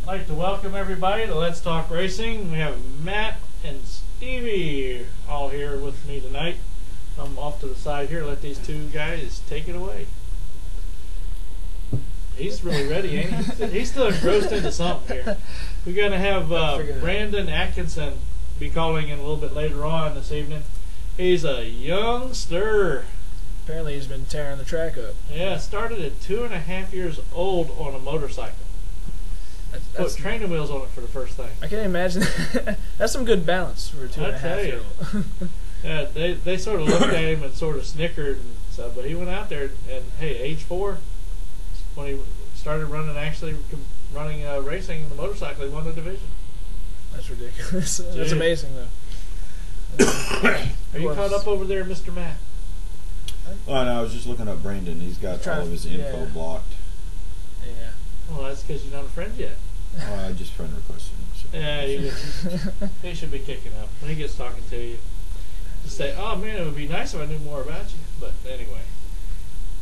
I'd like to welcome everybody to Let's Talk Racing. We have Matt and Stevie all here with me tonight. I'm off to the side here. Let these two guys take it away. He's really ready, ain't he? He's still engrossed into something here. We're going to have Brandon Atkinson be calling in a little bit later on this evening. He's a youngster. Apparently he's been tearing the track up. Yeah, started at 2.5 years old on a motorcycle. Put training wheels on it for the first thing. I can't imagine. That's some good balance for a 2.5-year-old. Yeah, they sort of looked at him and sort of snickered and stuff, but he went out there and hey, age 4, when he started running racing in the motorcycle, he won the division. That's ridiculous. That's amazing though. Are you caught up over there, Mr. Matt? Oh no, I was just looking up Brandon. He's got all of his info blocked. Yeah. Well, that's because you're not a friend yet. Oh, I just friend requested him. So. Yeah, he should be kicking up when he gets talking to you. Just say, "Oh man, it would be nice if I knew more about you." But anyway,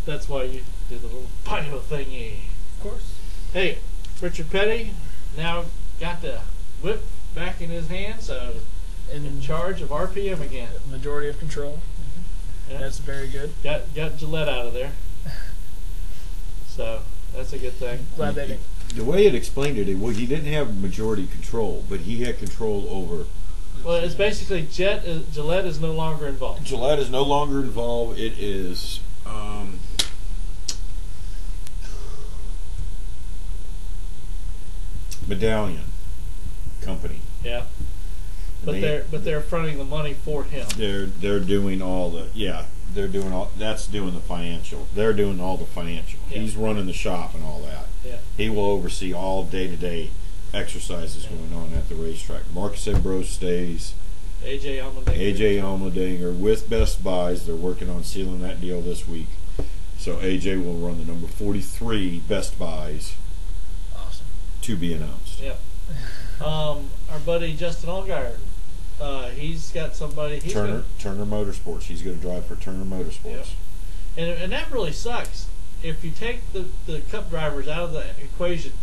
that's why you did the little bio thingy. Of course. Hey, Richard Petty now got the whip back in his hand, so in charge of RPM again. Majority of control. Yeah. That's very good. Got Gillette out of there, so that's a good thing. Glad they didn't. The way it explained it, he didn't have majority control, but he had control over. Well, it's basically Gillette is no longer involved. Gillette is no longer involved. It is Medallion Company. Yeah. But they're fronting the money for him. They're doing all the that's doing the financial. They're doing all the financial. Yeah. He's running the shop and all that. Yeah. He will oversee all day-to-day exercises going on at the racetrack. Marcus Ambrose stays. AJ Allmendinger with Best Buys. They're working on sealing that deal this week. So AJ will run the number 43 Best Buys. Awesome. To be announced. Yep. Our buddy Justin Allgaier. He's got somebody. Turner Motorsports. He's going to drive for Turner Motorsports. Yep. And that really sucks. If you take the Cup drivers out of the equation,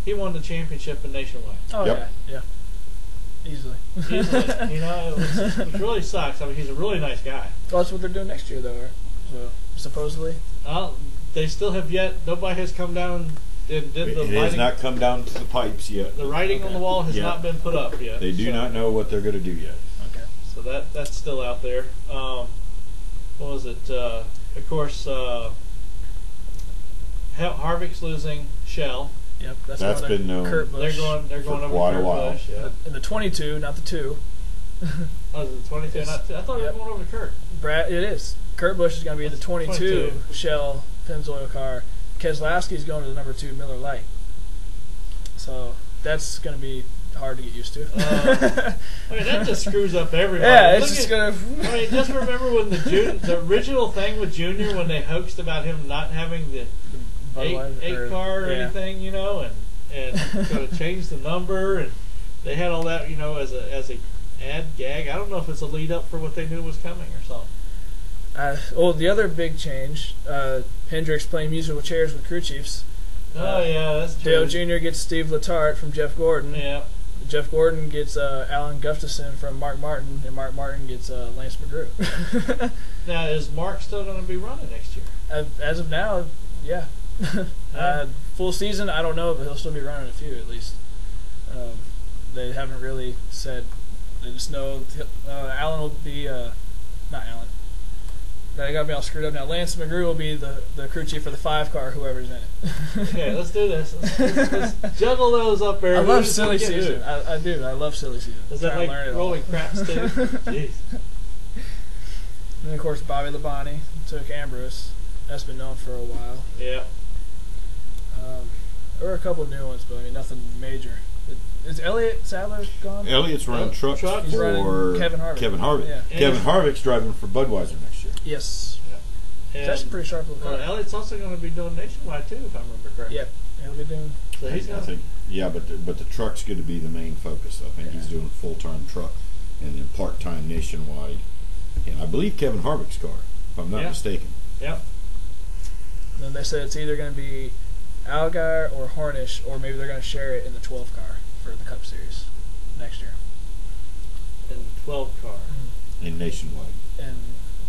he won the championship in Nationwide. Oh yeah. Easily. You know, it really sucks. I mean, he's a really nice guy. Well, that's what they're doing next year, though, right? So supposedly. They still have yet. Nobody has come down. It has not come down to the pipes yet. The writing on the wall has not been put up yet. They do not know what they're going to do yet. Okay. So that's still out there. What was it? Of course, Harvick's losing Shell. Yep. That's been known. Kurt Busch. They're going over quite Kurt a while. Busch, yeah. In the 22, not the 2. Oh, is it the 22? I thought they were going over to Kurt. It is. Kurt Busch is going to be in the 22 Shell Pennzoil car. Keselowski's going to the number 2 Miller Lite. So that's going to be hard to get used to. I mean, that just screws up everybody. Yeah, it's just going to... I mean, just remember when the original thing with Junior, when they hoaxed about him not having the 8 car or anything, you know, and going to change the number, and they had all that, you know, as a ad gag. I don't know if it's a lead up for what they knew was coming or something. The other big change, Hendricks playing musical chairs with crew chiefs. Oh, yeah, that's true. Dale Jr. gets Steve Letarte from Jeff Gordon. Yeah. Jeff Gordon gets Alan Gustafson from Mark Martin, and Mark Martin gets Lance McGrew. Now, is Mark still going to be running next year? As of now, yeah. Full season, I don't know, but he'll still be running a few at least. They haven't really said. They just know Alan will be not Alan. I got me all screwed up now. Lance McGrew will be the crew chief for the 5 car, whoever's in it. Okay, let's do this. Let's juggle those up there. I love silly season. I do. I love silly season. Does that like rolling craps too? Jeez. And then, of course, Bobby Labonte took Ambrose. That's been known for a while. Yeah. There were a couple new ones, but I mean nothing major. Is Elliott Sadler gone? Elliott's running trucks for Kevin Harvick. Yeah. Kevin Harvick's driving for Budweiser next year. Yes. Yeah. That's a pretty sharp little car. Elliott's also going to be doing Nationwide too, if I remember correctly. Yep. He'll be doing. So he's I think, but the truck's going to be the main focus. I think he's doing full-time truck and then part-time Nationwide. And I believe Kevin Harvick's car, if I'm not mistaken. Yep. And then they said it's either going to be Allgaier or Hornish, or maybe they're going to share it in the 12 car for the Cup Series next year. In the 12 car. In Nationwide. And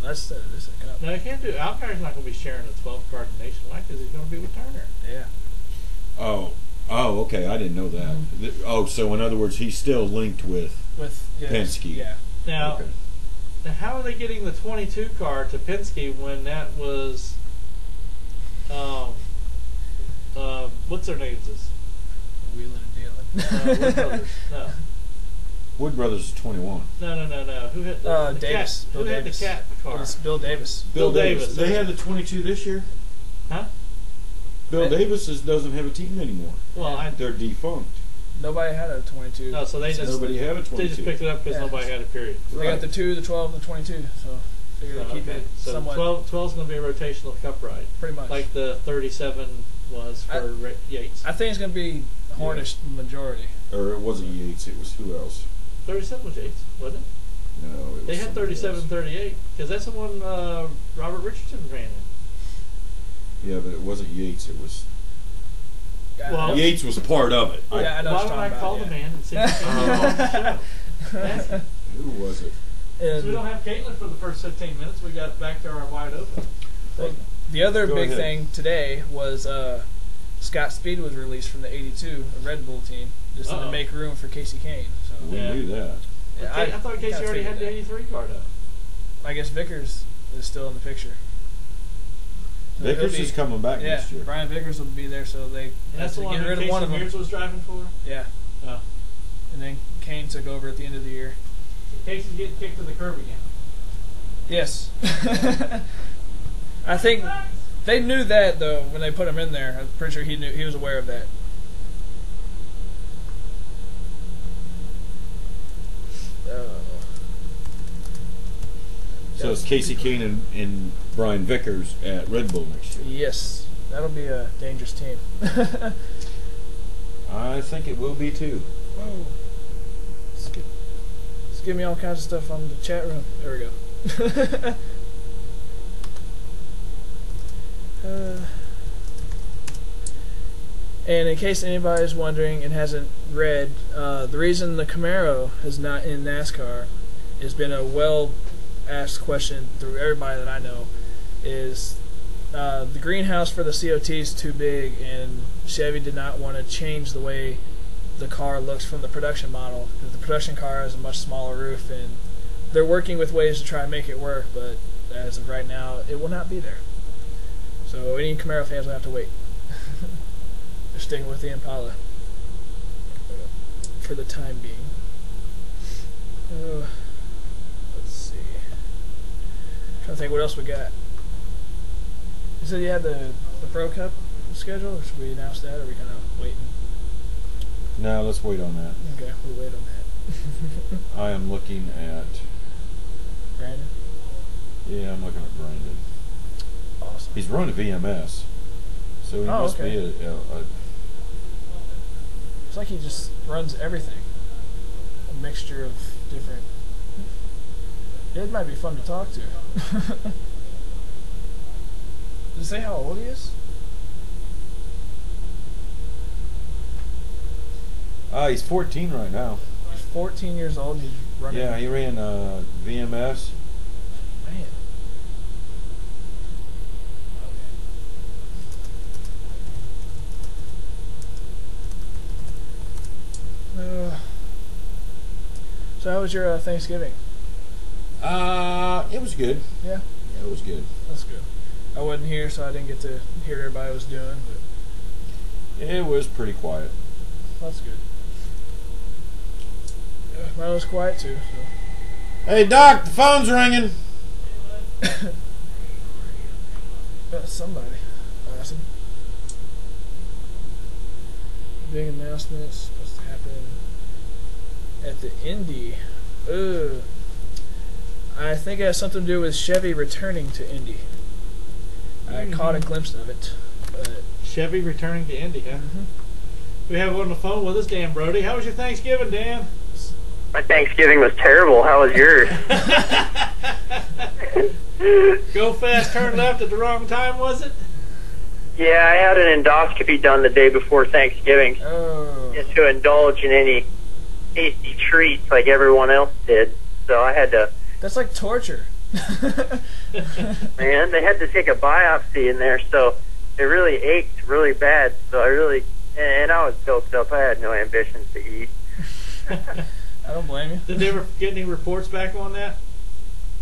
that's the Cup. No, you can't do. Allgaier's not going to be sharing a 12 car to Nationwide because he's going to be with Turner. Yeah. Oh, okay. I didn't know that. Oh, so in other words, he's still linked with Penske. Yeah. Now, okay. Now, how are they getting the 22 car to Penske when that was, what's their names? Wheeling and dealing. Wood Brothers. No. Wood Brothers is 21. No. Who had the Davis. Cat? Who had the Cat car? It was Bill Davis. Bill Davis. They had the 22 this year? Huh? Bill Davis doesn't have a team anymore. Well, they're defunct. Nobody had a 22. No, so nobody had a 22. They just picked it up because nobody had a period. They got the 2, the 12, and the 22. So figured to keep it somewhat. 12 is going to be a rotational Cup ride. Pretty much. Like the 37 was for Yates. I think it's going to be Hornish majority. Or it wasn't Yates. It was who else? 37 was Yates, wasn't it? No, it was they had 37, 38 because that's the one Robert Richardson ran in. Yeah, but it wasn't Yates. It was. Well, Yates was part of it. Yeah, I know. Why don't I call the man and see if he can on the show? Who was it? So we don't have Caitlin for the first 15 minutes. We got back to our wide open. The other big thing today was Scott Speed was released from the 82, a Red Bull team, just to make room for Casey Kane. So We knew that. Yeah, I thought Casey already had the 83 car though. I guess Vickers is still in the picture. So Vickers is coming back next year. Brian Vickers will be there, so they that's the one get rid of one of them. Mears was driving for. Yeah. Oh. And then Kane took over at the end of the year. So Casey's getting kicked to the curb again. Yes. I think they knew that though when they put him in there. I'm pretty sure he was aware of that. So it's Casey Kane and Brian Vickers at Red Bull next year. Yes, that'll be a dangerous team. I think it will be too. Whoa. Let's give me all kinds of stuff on the chat room. There we go. And in case anybody's wondering and hasn't read, the reason the Camaro is not in NASCAR has been a well-asked question through everybody that I know, is the greenhouse for the COT is too big, and Chevy did not want to change the way the car looks from the production model, because the production car has a much smaller roof, and they're working with ways to try and make it work, but as of right now, it will not be there. So any Camaro fans will have to wait. They're sticking with the Impala for the time being. Let's see. Trying to think what else we got. You said you had the Pro Cup schedule, or should we announce that, or are we kind of waiting? No, let's wait on that. Okay, we'll wait on that. I am looking at Brandon? Yeah, I'm looking at Brandon. Awesome. He's running a VMS, so he must be a It's like he just runs everything. A mixture of different... It might be fun to talk to. Does it say how old he is? He's 14 right now. He's 14 years old and he's running... Yeah, he ran VMS. Man. So how was your Thanksgiving? It was good. Yeah? Yeah, it was good. That's good. I wasn't here, so I didn't get to hear what everybody was doing, but... It was pretty quiet. That's good. Yeah, mine was quiet too, so... Hey, Doc, the phone's ringing. Somebody. Awesome. Big announcement supposed to happen at the Indy. I think it has something to do with Chevy returning to Indy. I caught a glimpse of it. But Chevy returning to Indy, huh? We have on the phone with us, Dan Brody. How was your Thanksgiving, Dan? My Thanksgiving was terrible. How was yours? Go fast, turn left at the wrong time, was it? Yeah, I had an endoscopy done the day before Thanksgiving. Oh. Just to indulge in any tasty treats like everyone else did. So I had to... That's like torture. Man, they had to take a biopsy in there, so it really ached really bad. So I really... And I was doped up. I had no ambitions to eat. I don't blame you. Did they ever get any reports back on that?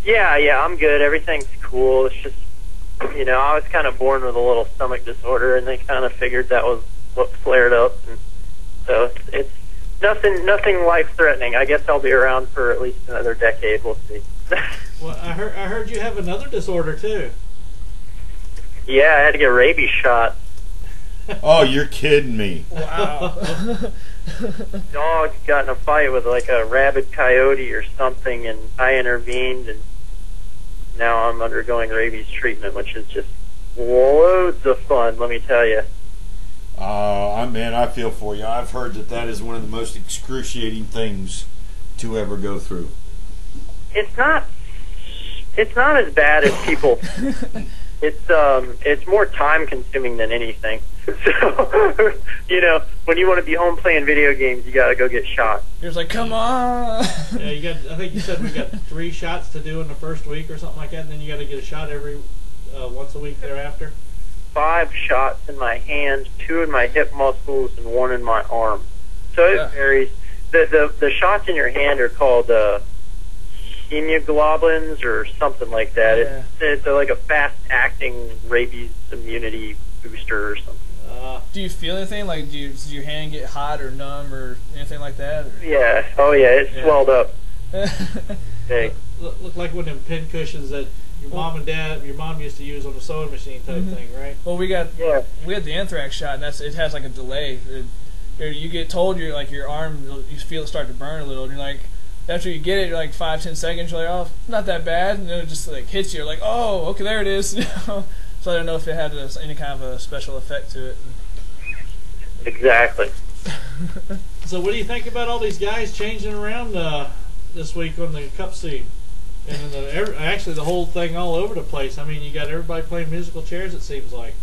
Yeah, I'm good. Everything's cool. It's just, you know, I was kind of born with a little stomach disorder, and they kind of figured that was what flared up. And so it's nothing life-threatening. I guess I'll be around for at least another decade. We'll see. Well, I heard you have another disorder too. Yeah, I had to get a rabies shot. Oh, you're kidding me. Wow. Dog got in a fight with like a rabid coyote or something, and I intervened, and now I'm undergoing rabies treatment, which is just loads of fun, let me tell you. Man, I feel for you. I've heard that is one of the most excruciating things to ever go through. It's not as bad as people. It's more time consuming than anything. So, you know, when you want to be home playing video games, you got to go get shot. You're just like, come on. Yeah, I think you said we got 3 shots to do in the first week or something like that, and then you got to get a shot every once a week thereafter. 5 shots in my hand, 2 in my hip muscles, and 1 in my arm. So it varies. The shots in your hand are called hemoglobins or something like that. Yeah. It's like a fast-acting rabies immunity booster or something. Do you feel anything? Like, does your hand get hot or numb or anything like that? Or? Yeah. Oh, yeah. It swelled up. Hey. Look like one of them pin cushions that your mom used to use on the sewing machine type thing, right? Well, we had the anthrax shot, and it has like a delay. You get told your arm, you feel it start to burn a little, and you're like, after you get it, you're like 5-10 seconds, you're like, oh, not that bad, and then it just like hits you, you're like, oh, okay, there it is. So I don't know if it had any kind of a special effect to it. Exactly. So what do you think about all these guys changing around this week on the Cup scene? And actually the whole thing all over the place. I mean, you got everybody playing musical chairs, it seems like.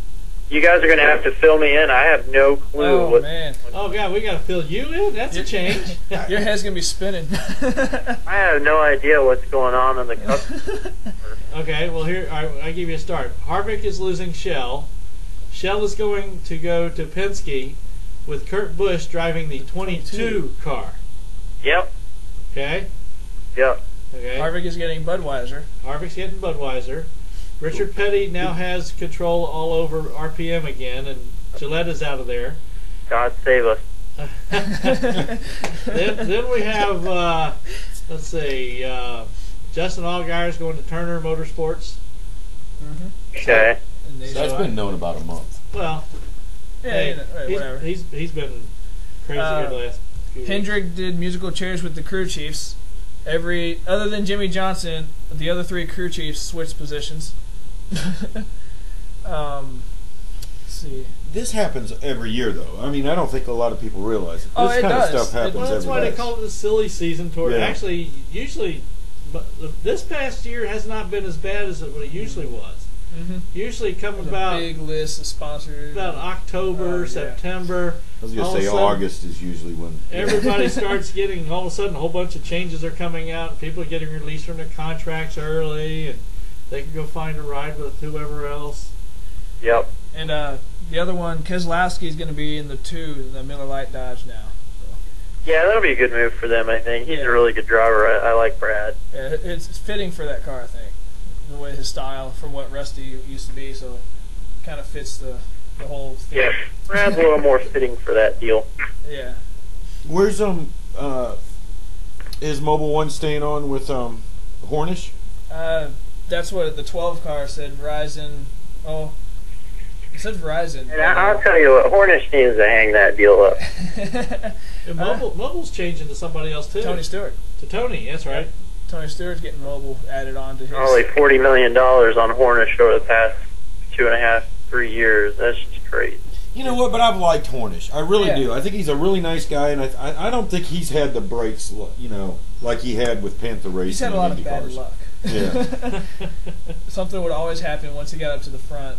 You guys are going to have to fill me in. I have no clue. Oh, man. Oh, God, we got to fill you in? That's a change. Your head's going to be spinning. I have no idea what's going on in the Cup. Okay, well, here, I give you a start. Harvick is losing Shell. Shell is going to go to Penske with Kurt Busch driving the 22 car. Yep. Okay? Yep. Okay. Harvick is getting Budweiser. Harvick's getting Budweiser. Richard Petty now has control all over RPM again, and Gillette is out of there. God save us. Then we have, let's see, Justin Allgaier's going to Turner Motorsports. Mm-hmm. Okay. So that's been known about a month. Well, whatever. He's been crazy here the last few weeks. Hendrick did musical chairs with the crew chiefs. Other than Jimmy Johnson, the other 3 crew chiefs switched positions. Let's see. This happens every year, though. I mean, I don't think a lot of people realize it. Oh, This it kind does. of stuff happens Well, that's every why day. they call it the silly season tour. Yeah. Actually, usually, this past year has not been as bad as what it usually was. Mm-hmm. Usually come There's about a big list of sponsors. about October, September. I was going to say August is usually when Everybody starts getting, all of a sudden, a whole bunch of changes are coming out. And people are getting released from their contracts early, and they can go find a ride with whoever else. Yep. And the other one, Keselowski, is going to be in the Miller Lite Dodge now. So. Yeah, that'll be a good move for them, I think. He's a really good driver. I like Brad. Yeah, it's fitting for that car, I think. The way his style from what Rusty used to be, so it kind of fits the whole thing. Yeah, Brad's a little more fitting for that deal. Yeah. Where's is Mobile One staying on with Hornish? That's what the 12 car said. Verizon. Oh, it said Verizon. And I'll tell you what, Hornish needs to hang that deal up. And Mobile's changing to somebody else too. Tony Stewart. To Tony, that's right. Tony Stewart's getting Mobile added on to his. Only $40 million on Hornish over the past 2.5, 3 years. That's just crazy. You know what? But I've liked Hornish. I really do. I think he's a really nice guy, and I don't think he's had the breaks, like he had with Panther Racing. He's had a lot of bad luck. Yeah. Something would always happen once he got up to the front.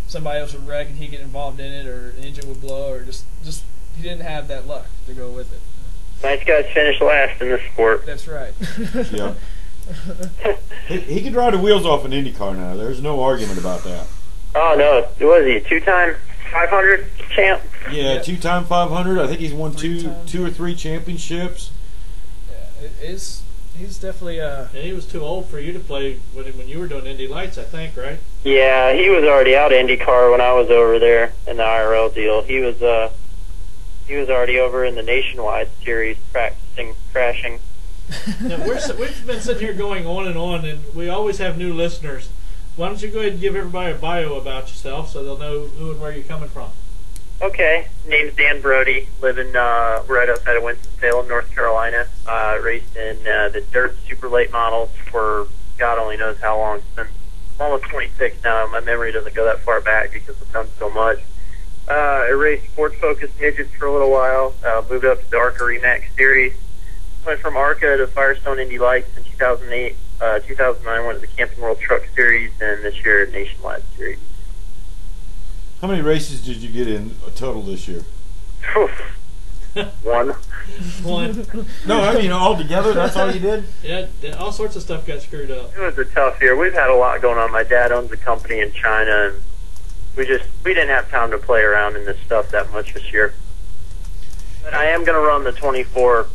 somebody else would wreck and he'd get involved in it, or an engine would blow, or just he didn't have that luck to go with it. Nice guys finish last in this sport. That's right. Yeah. he could ride the wheels off an IndyCar now. There's no argument about that. Oh, no. What is he, a 2-time 500 champ? Yeah, Yep. 2-time 500. I think he's won two or three championships. Yeah, he's definitely And he was too old for you to play when you were doing Indy Lights, I think, right? Yeah, he was already out of IndyCar when I was over there in the IRL deal. He was already over in the Nationwide series practicing crashing. Now, we've been sitting here going on, and we always have new listeners. Why don't you go ahead and give everybody a bio about yourself so they'll know who and where you're coming from? Okay, name's Dan Brody, living right outside of Winston-Salem, North Carolina. Raced in the dirt super late models for God only knows how long. It's been almost 26 now. My memory doesn't go that far back because I've done so much. I raced sports-focused midgets for a little while. Moved up to the ARCA Remax Series. Went from ARCA to Firestone Indy Lights in 2008. 2009 went to the Camping World Truck Series, and this year Nationwide Series. How many races did you get in total this year? One. No, I mean all together. That's all you did. Yeah, all sorts of stuff got screwed up. It was a tough year. We've had a lot going on. My dad owns a company in China, and we didn't have time to play around in this stuff that much this year. But I am going to run the 24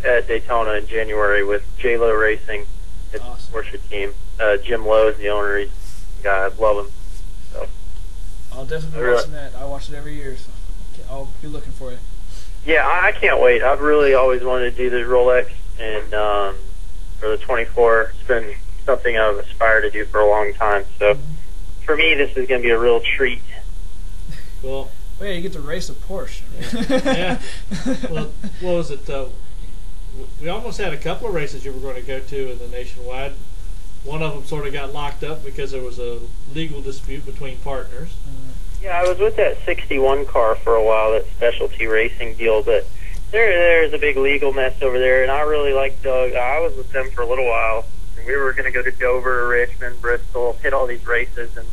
at Daytona in January with J-Lo Racing. It's Awesome. a Porsche team. Jim Lowe is the owner. He's a guy. I love him. So I'll definitely be watching that. I watch it every year, so I'll be looking for it. yeah, I can't wait. I've really always wanted to do the Rolex, and for the 24, it's been something I've aspired to do for a long time. So for me, this is going to be a real treat. Well, yeah, you get to race a Porsche. yeah. Well, what was it? We almost had a couple of races you were going to go to in the Nationwide. One of them sort of got locked up because there was a legal dispute between partners. Yeah, I was with that 61 car for a while, that specialty racing deal, but there's a big legal mess over there, and I really like Doug. I was with them for a little while, and we were going to go to Dover, Richmond, Bristol, hit all these races, and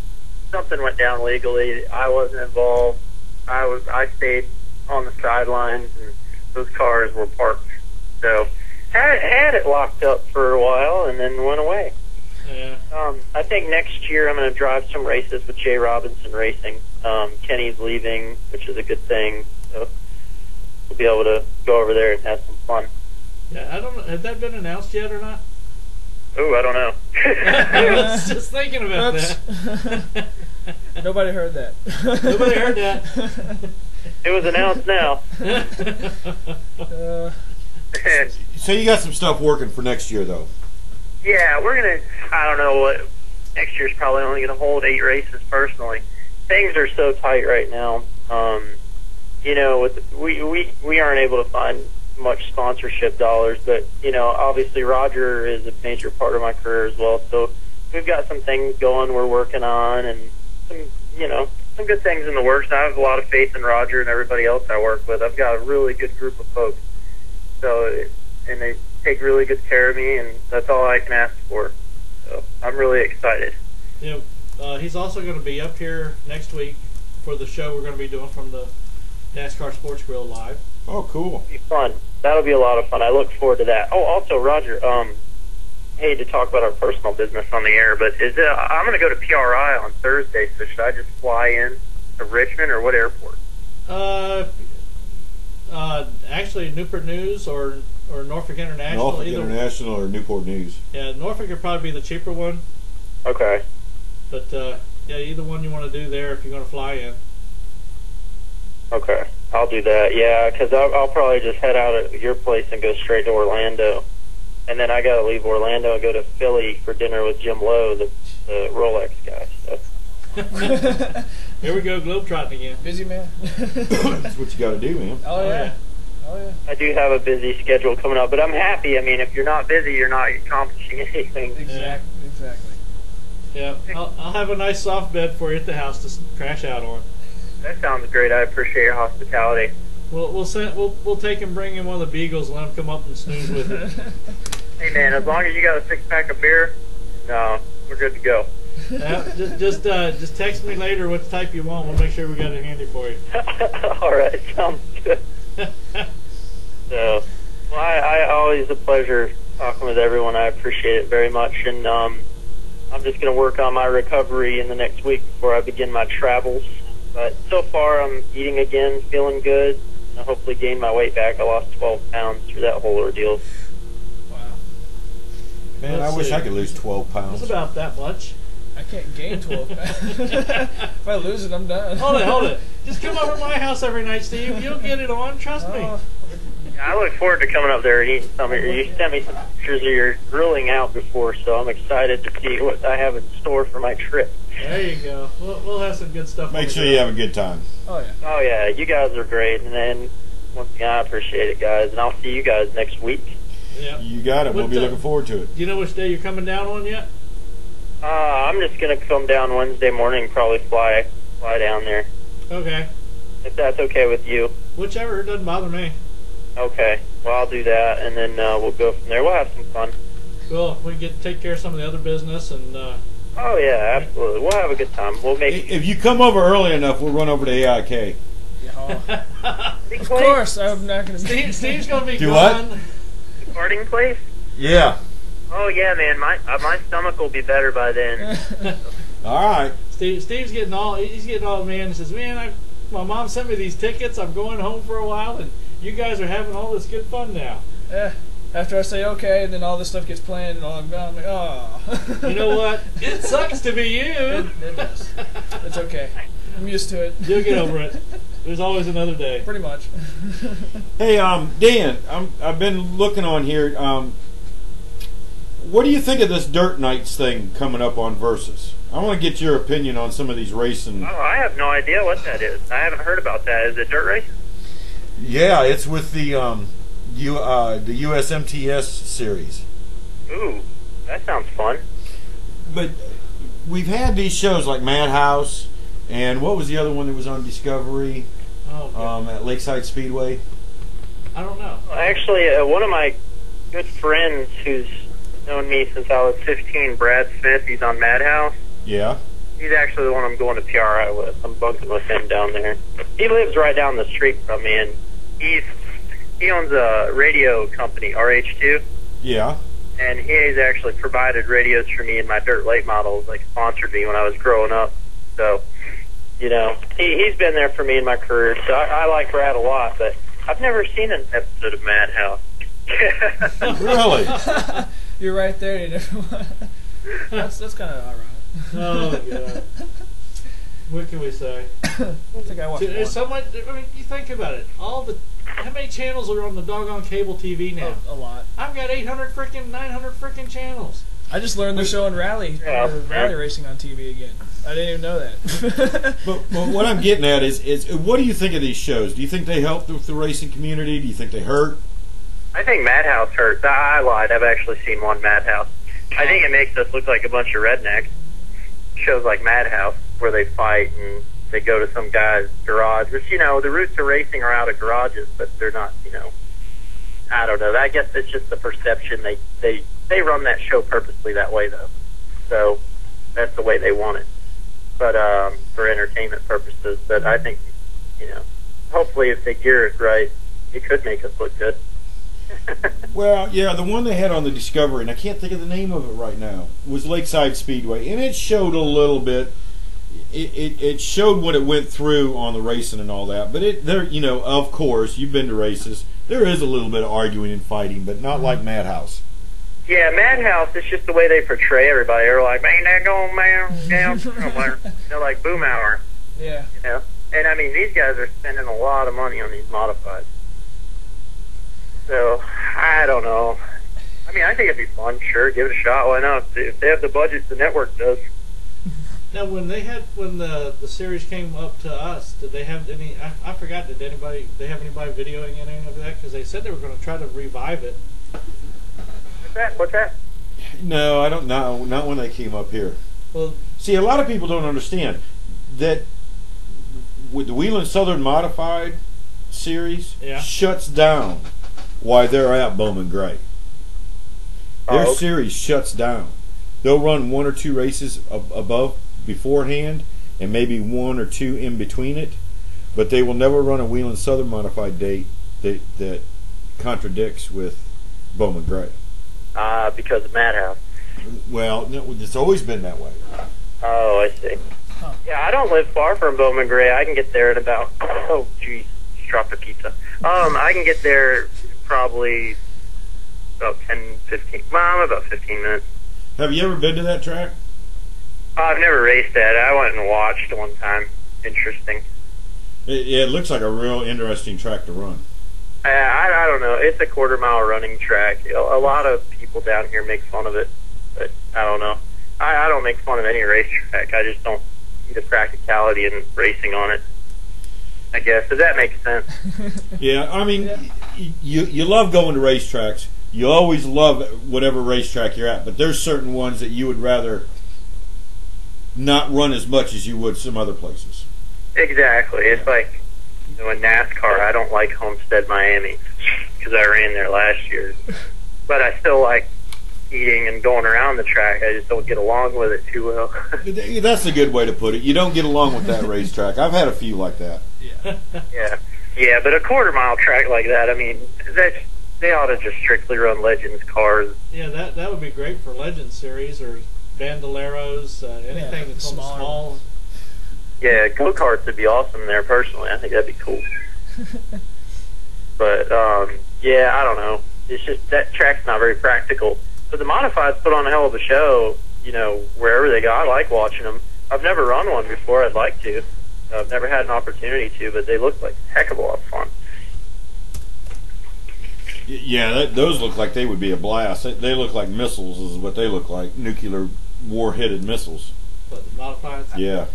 something went down legally. I wasn't involved. I stayed on the sidelines, and those cars were parked. So had it locked up for a while, and then went away. Yeah. I think next year I'm going to drive some races with Jay Robinson Racing. Kenny's leaving, which is a good thing. So we'll be able to go over there and have some fun. Yeah, I don't know. Has that been announced yet or not? Oh, I don't know. I was just thinking about that. Nobody heard that. Nobody heard that. It was announced now. So you got some stuff working for next year, though. Yeah, we're going to, I don't know what, next year's probably only going to hold 8 races personally. Things are so tight right now. You know, we aren't able to find much sponsorship dollars, but, you know, obviously Roger is a major part of my career as well. So we've got some things going we're working on, and some good things in the works. I have a lot of faith in Roger and everybody else I work with. I've got a really good group of folks. So, and they take really good care of me, and that's all I can ask for. So I'm really excited. You know, he's also going to be up here next week for the show we're going to be doing from the NASCAR Sports Grill Live. Oh, cool. It'll be fun. That'll be a lot of fun. I look forward to that. Oh, also, Roger, hate to talk about our personal business on the air, but I'm going to go to PRI on Thursday, so should I just fly in to Richmond, or what airport? Actually, Newport News or Norfolk International. Norfolk International or Newport News. Yeah, Norfolk would probably be the cheaper one. Okay. But, yeah, either one you want to do there if you're going to fly in. Okay. I'll do that, yeah, because I'll probably just head out at your place and go straight to Orlando. And then I got to leave Orlando and go to Philly for dinner with Jim Lowe, the Rolex guy. So. Here we go, globetrotting again. Busy man. That's what you got to do, man. Oh yeah. Oh yeah. I do have a busy schedule coming up, but I'm happy. I mean, if you're not busy, you're not accomplishing anything. Exactly. Yeah, I'll have a nice soft bed for you at the house to crash out on. That sounds great. I appreciate your hospitality. We'll take and bring in one of the Beagles and let him come up and snooze with it. Hey man, as long as you got a 6-pack of beer, no, we're good to go. Just text me later what type you want. We'll make sure we got it handy for you. All right, sounds good. So, well, I always a pleasure talking with everyone. I appreciate it very much, and I'm just going to work on my recovery in the next week before I begin my travels. But so far, I'm eating again, feeling good. I hopefully gain my weight back. I lost 12 pounds through that whole ordeal. Wow. Man, I wish I could lose 12 pounds. It's about that much. I can't gain 12 pounds. If I lose it, I'm done. Hold it. Just come over to my house every night, Steve. You'll get it on. Trust me. I look forward to coming up there and eating some of your. You sent me some pictures of your grilling out before, so I'm excited to see what I have in store for my trip. There you go. We'll have some good stuff. Make sure you have a good time. Oh, yeah. Oh, yeah. You guys are great. And then, once again, I appreciate it, guys. And I'll see you guys next week. Yeah. You got it. We'll be looking forward to it. Do you know which day you're coming down on yet? I'm just going to come down Wednesday morning, probably fly down there. Okay. If that's okay with you. Whichever. It doesn't bother me. Okay. Well, I'll do that, and then we'll go from there. We'll have some fun. Cool. We can take care of some of the other business and. Oh yeah, absolutely. We'll have a good time. We'll make. If you come over early enough, we'll run over to AIK. Of course, I'm not going to be. Steve's going to be Do gone. what? The parting place. Yeah. Oh yeah, man. My stomach will be better by then. All right. Steve's getting all. He's getting all man. He says, "Man, my mom sent me these tickets. I'm going home for a while, and you guys are having all this good fun now." Yeah. After I say okay, and then all this stuff gets planned, and all I'm gone, I'm like, oh. You know what? It sucks to be you. It does. It's okay. I'm used to it. You'll get over it. There's always another day. Pretty much. Hey, Dan, I've been looking on here. What do you think of this Dirt Nights thing coming up on Versus? I want to get your opinion on some of these racing. Oh, I have no idea what that is. I haven't heard about that. Is it dirt race? Yeah, it's with the USMTS series. Ooh, that sounds fun. But we've had these shows like Madhouse, and what was the other one that was on Discovery at Lakeside Speedway? I don't know. Well, actually, one of my good friends who's known me since I was 15, Brad Smith, he's on Madhouse. Yeah. He's actually the one I'm going to PRI with. I'm bunking with him down there. He lives right down the street from me, and he owns a radio company, RH2. Yeah. And he's actually provided radios for me in my dirt late models, like sponsored me when I was growing up. So, you know, he's been there for me in my career. So I like Brad a lot, but I've never seen an episode of Madhouse. Really? You're right there. You never. That's kind of all right. Oh God. What can we say? I think I watched one. Somewhat, I mean, you think about it. How many channels are on the doggone cable TV now? A lot. I've got 900 freaking channels. I just learned they're showing rally racing on TV again. I didn't even know that. but what I'm getting at is what do you think of these shows? Do you think they help with the racing community? Do you think they hurt? I think Madhouse hurts. I lied. I've actually seen one Madhouse. I think it makes us look like a bunch of rednecks. Shows like Madhouse where they fight and they go to some guy's garage, which, you know, the roots of racing are out of garages, but they're not, you know, I don't know. I guess it's just the perception. They run that show purposely that way, though. So that's the way they want it. But for entertainment purposes. But I think, you know, hopefully if they gear it right, it could make us look good. Well, yeah, the one they had on the Discovery, and I can't think of the name of it right now, was Lakeside Speedway, and it showed a little bit. It showed what it went through on the racing and all that, but there, you know, of course, you've been to races. There is a little bit of arguing and fighting, but not like Madhouse. Yeah, Madhouse is just the way they portray everybody. They're like, man, they're going down somewhere. They're like boom hour. Yeah. You know, and I mean, these guys are spending a lot of money on these modifieds. So, I don't know. I mean, I think it'd be fun. Sure, give it a shot. Why not? If they have the budget the network does. Now, when the series came up to us, did they have any? I forgot. Did they have anybody videoing any of that? Because they said they were going to try to revive it. What's that? No, I don't know. Not when they came up here. Well, see, a lot of people don't understand that with the Wheeling Southern Modified series shuts down while they're at Bowman Gray. Their series shuts down. they'll run 1 or 2 races above beforehand, and maybe 1 or 2 in between it, but they will never run a Whelen Southern modified date that contradicts with Bowman Gray. Because of Madhouse. Well, no, it's always been that way. Oh, I see. Huh. Yeah, I don't live far from Bowman Gray. I can get there in about, oh, geez, just dropped a pizza. I can get there probably about 10, 15, well, about 15 minutes. Have you ever been to that track? I've never raced that. I went and watched one time. Interesting. It looks like a real interesting track to run. I don't know. It's a quarter-mile running track. A lot of people down here make fun of it, but I don't know. I don't make fun of any racetrack. I just don't see the practicality in racing on it, I guess. Does that make sense? Yeah, I mean, you love going to racetracks. You always love whatever racetrack you're at, but there's certain ones that you would rather not run as much as you would some other places. Exactly. It's like, you know, in NASCAR, I don't like Homestead, Miami, because I ran there last year. But I still like eating and going around the track. I just don't get along with it too well. That's a good way to put it. You don't get along with that racetrack. I've had a few like that. Yeah. Yeah, but a quarter-mile track like that, I mean, they ought to just strictly run Legends cars. Yeah, that would be great for Legends Series or Bandoleros, anything that's on the small. Yeah, go-karts would be awesome there, personally. I think that'd be cool. But, yeah, I don't know. It's just that track's not very practical. But the modifieds put on a hell of a show, you know, wherever they go. I like watching them. I've never run one before. I'd like to. I've never had an opportunity to, but they look like a heck of a lot of fun. Yeah, those look like they would be a blast. They look like missiles is what they look like, nuclear war-headed missiles. But the modifieds? Yeah.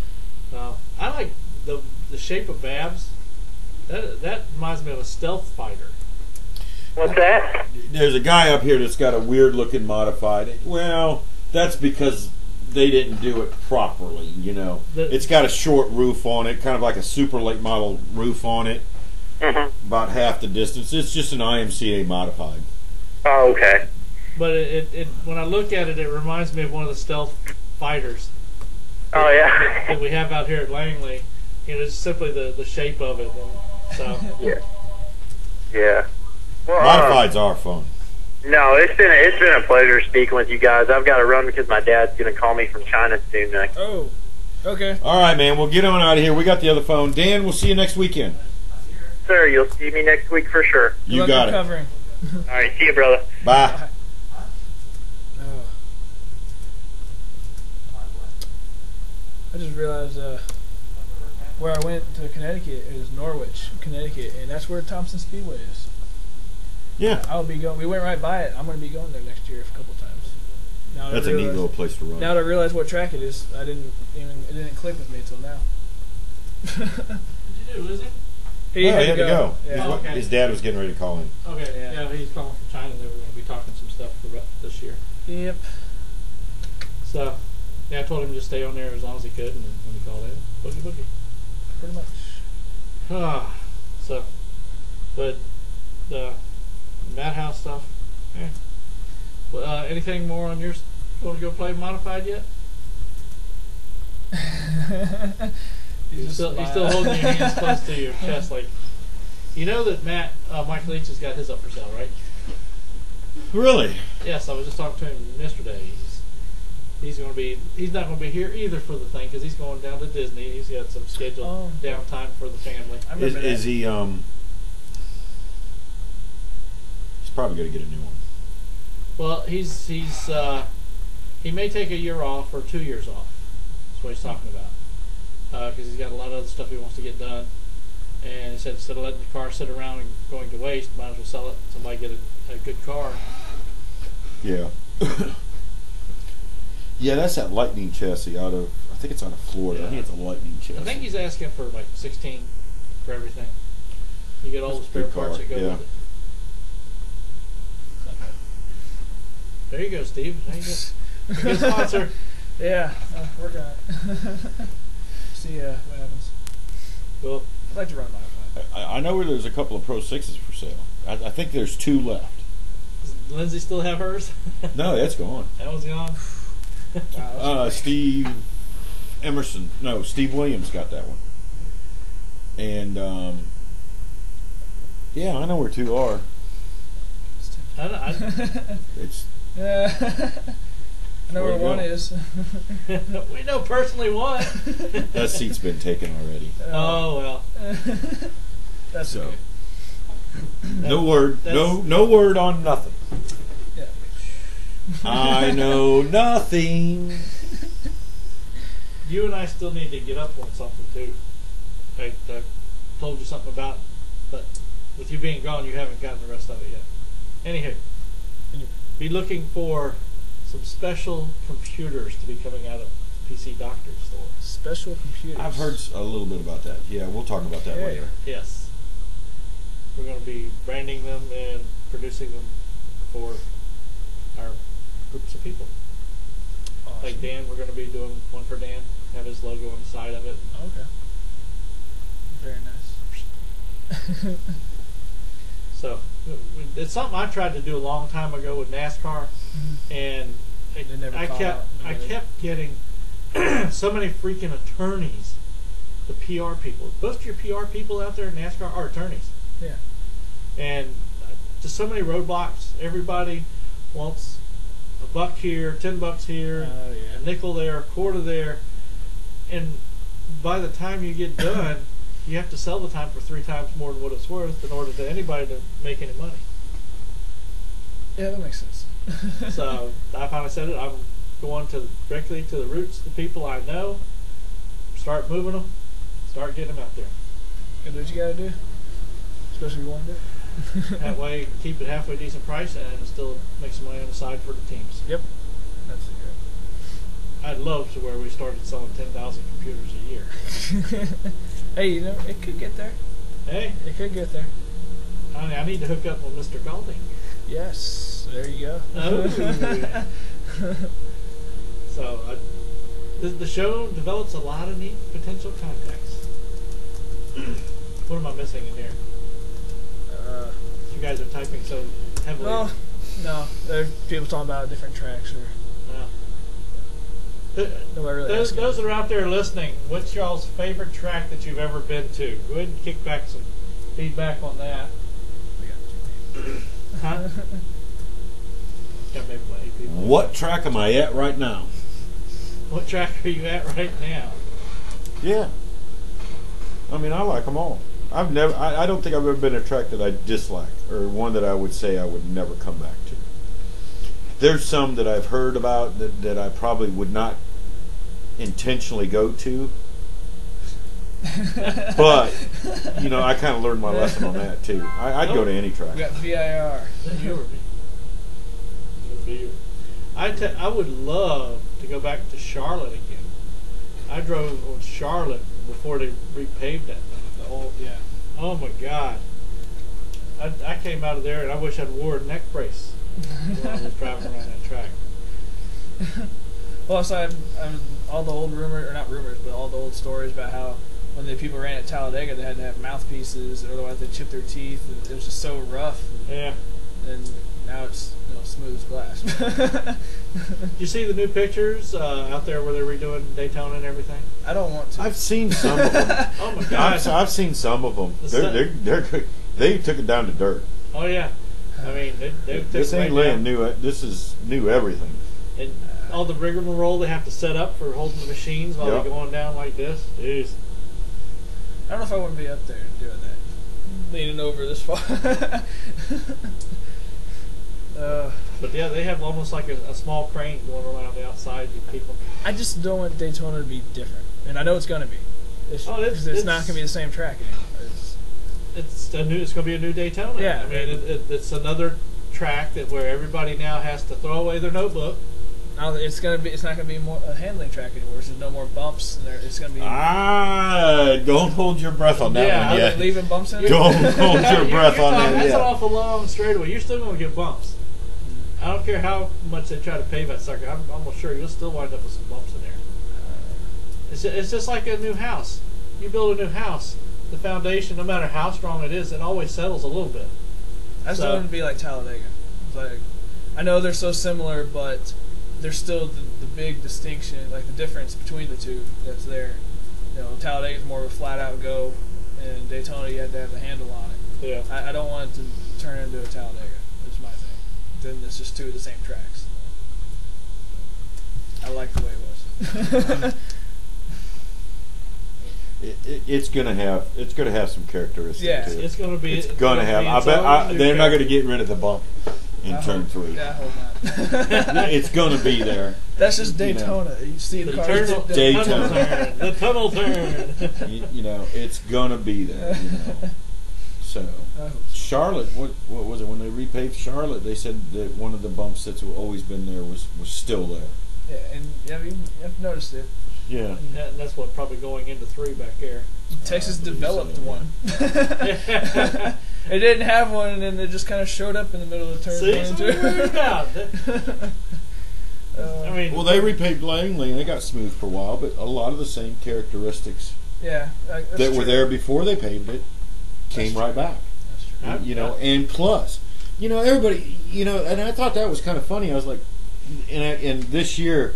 I like the shape of Babs. That reminds me of a stealth fighter. What's that? There's a guy up here that's got a weird-looking modified. Well, that's because they didn't do it properly, you know. It's got a short roof on it, kind of like a super late model roof on it. Mm-hmm. About half the distance. It's just an IMCA modified. Oh, okay. But it when I look at it, it reminds me of one of the stealth fighters. Oh, yeah. That we have out here at Langley. You know, it's simply the shape of it. And so Yeah. Yeah. Well, Modifieds are fun. No, it's been a pleasure speaking with you guys. I've got to run because my dad's going to call me from China soon. Oh, okay. All right, man. We'll get on out of here. We got the other phone. Dan, we'll see you next weekend. Sir, you'll see me next week for sure. You got it. Covering. All right, see you, brother. Bye. Oh. I just realized where I went to Connecticut is Norwich, Connecticut, and that's where Thompson Speedway is. Yeah. I'll be going. We went right by it. I'm going to be going there next year a couple times. Now That's a neat little place to run. Now that I realize what track it is, it didn't click with me until now. What'd you do, Lizzie? He had to go. Yeah. Oh, okay. His dad was getting ready to call him. Okay, Yeah. yeah, he's calling from China. They were going to be talking some stuff for this year. Yep. So, yeah, I told him to stay on there as long as he could, and when he called in, boogie. Pretty much. So, but the Madhouse stuff, yeah. Well, anything more on yours? Want to go play Modified yet? He's still holding your hands close to your chest, like, you know that Mike Leach has got his up for sale, right? Really? Yes, I was just talking to him yesterday. He's not going to be here either for the thing because he's going down to Disney. He's got some scheduled downtime for the family. I remember Is he? He's probably going to get a new one. Well, he may take a year off or 2 years off. That's what he's talking about because he's got a lot of other stuff he wants to get done. And he said instead of letting the car sit around and going to waste, might as well sell it. Somebody get a good car. Yeah. Yeah, that's that Lightning chassis I think it's out of Florida. Yeah. I think it's a Lightning chassis. I think he's asking for like 16 for everything. You get all the spare parts that go with it. There you go, Steve. There you go. Good sponsor. Yeah, working on it. See what happens. Well, I'd like to run Modified. I know where there's a couple of Pro 6s for sale. I think there's 2 left. does Lindsay still have hers? No, that's gone. That one's gone. Steve Emerson. No, Steve Williams got that one. And yeah, I know where 2 are. It's. I know where 1 is. We know personally 1. That seat's been taken already. Oh well. That's so. Okay. No word. No word on nothing. Yeah. I know nothing. You and I still need to get up on something too. I told you something about, but with you being gone, you haven't gotten the rest of it yet. Anywho, be looking for some special computers to be coming out of PC Doctor store. Special computers. I've heard a little bit about that. Yeah, we'll talk about that later. Yes. We're going to be branding them and producing them for our groups of people. Awesome. Like Dan, we're going to be doing one for Dan. Have his logo on the side of it. Okay. Very nice. So, it's something I tried to do a long time ago with NASCAR, and I kept getting so many freaking attorneys, the PR people. Most of your PR people out there in NASCAR are attorneys. Yeah. And just so many roadblocks. Everybody wants $1 here, $10 here, a nickel there, a quarter there, and by the time you get done, you have to sell the time for 3 times more than what it's worth in order for anybody to make any money. Yeah, that makes sense. So I finally said it. I'm going directly to the roots, the people I know, start moving them, start getting them out there. And what you gotta do, especially if you want to do it. That way, keep it halfway decent price and still make some money on the side for the teams. Yep, that's it. I'd love to where we started selling 10,000 computers a year. Hey, you know, it could get there. Hey, it could get there. I need to hook up with Mr. Golding. Yes, there you go. Oh. So, the show develops a lot of neat potential contacts. What am I missing in here? You guys are typing so heavily. Well, no, there are people talking about different tracks or. Those that are out there listening, what's y'all's favorite track that you've ever been to? Go ahead and kick back some feedback on that. Huh? Got maybe what, 8 people? What track am I at right now? What track are you at right now? Yeah. I mean, I like them all. I don't think I've ever been a track that I dislike, or one that I would say I would never come back to. There's some that I've heard about that I probably would not intentionally go to. But, you know, I kind of learned my lesson on that, too. I'd go to any track. We got VIR. I would love to go back to Charlotte again. I drove on Charlotte before they repaved that thing. Oh, my God. I came out of there and I wish I'd wore a neck brace when I was driving around that track. Well, so I've all the old rumors, or not rumors, but all the old stories about how when the people ran at Talladega, they had to have mouthpieces, or otherwise they'd chip their teeth, and it was just so rough. Yeah. And now it's smooth as glass. Did you see the new pictures out there where they're redoing Daytona and everything? I don't want to. I've seen some of them. Oh my God! I've seen some of them. They took it down to dirt. Oh yeah. I mean, they took this ain't right laying new. This is new everything. And all the rigmarole they have to set up for holding the machines while they're going down like this. Jeez. I don't know if I want to be up there doing that, leaning over this far. But yeah, they have almost like a small crane going around the outside to keep them. I just don't want Daytona to be different, and I know it's going to be. It's not going to be the same track anymore. It's going to be a new Daytona. Yeah, I mean, it's another track where everybody now has to throw away their notebook. Now it's not going to be more a handling track anymore. There's no more bumps, and it's going to be. Don't hold your breath on that one yet. Leaving bumps in it. Don't hold your breath on that yet. That's an awful long straightaway. You're still going to get bumps. I don't care how much they try to pave that sucker. I'm almost sure you'll still wind up with some bumps in there. It's just like a new house. You build a new house, the foundation, no matter how strong it is, it always settles a little bit. I just don't want to be like Talladega. It's like, I know they're so similar, but there's still the big distinction, like the difference between the two that's there. You know, Talladega is more of a flat out go, and Daytona you had to have the handle on it. Yeah. I don't want it to turn into a Talladega. Is my thing. Then it's just two of the same tracks. I like the way it was. It's gonna have some characteristics. Yeah, to it. It's gonna be. It's gonna have. I bet they're not gonna get rid of the bump in turn 3. Yeah, I hope not. It's gonna be there. That's just Daytona. You see the cars. Daytona. The tunnel turn. You know, it's gonna be there. You know. So Charlotte, what was it when they repaved Charlotte? They said that one of the bumps that's always been there was still there. Yeah, and you have noticed it. Yeah. And that's what probably going into 3 back there. Texas developed one. It didn't have one, and then it just kind of showed up in the middle of turn 1 and 2. I mean, well, they repaved Langley, and it got smooth for a while, but a lot of the same characteristics that were there before they paved it came right back. That's true. You know, and plus, you know, everybody, you know, and I thought that was kind of funny. I was like, and this year,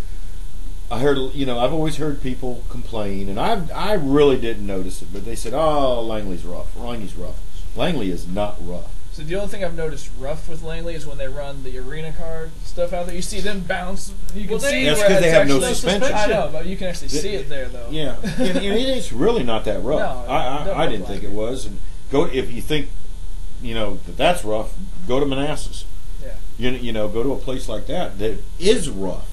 I heard, you know, I've always heard people complain, and I really didn't notice it, but they said, "Oh, Langley's rough. Langley's rough." Langley is not rough. So the only thing I've noticed rough with Langley is when they run the arena car stuff out there. You see them bounce. You can see that's where because they have no actually suspension. I know, but you can actually see it there, though. Yeah, and it's really not that rough. No, I didn't think it was. And if you think, you know, that's rough, go to Manassas. Yeah. You know, go to a place like that is rough.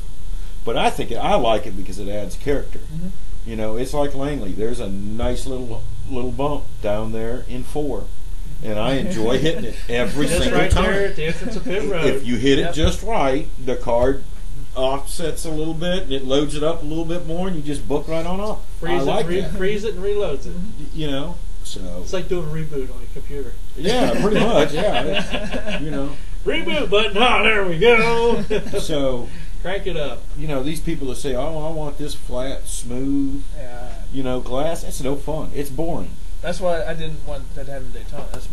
But I like it because it adds character. Mm-hmm. You know, it's like Langley. There's a nice little bump down there in 4, and I enjoy hitting it every single right time. There at the entrance of pit road. If you hit it just right, the car offsets a little bit, and it loads it up a little bit more, and you just book right on off. Freeze it and reloads it. You know, so it's like doing a reboot on your computer. Yeah, pretty much. Yeah, you know, reboot button. Oh, there we go. So. Crank it up. You know, these people that say, "Oh, I want this flat, smooth, you know, glass." That's no fun. It's boring. That's why I didn't want that to happen in Daytona. That's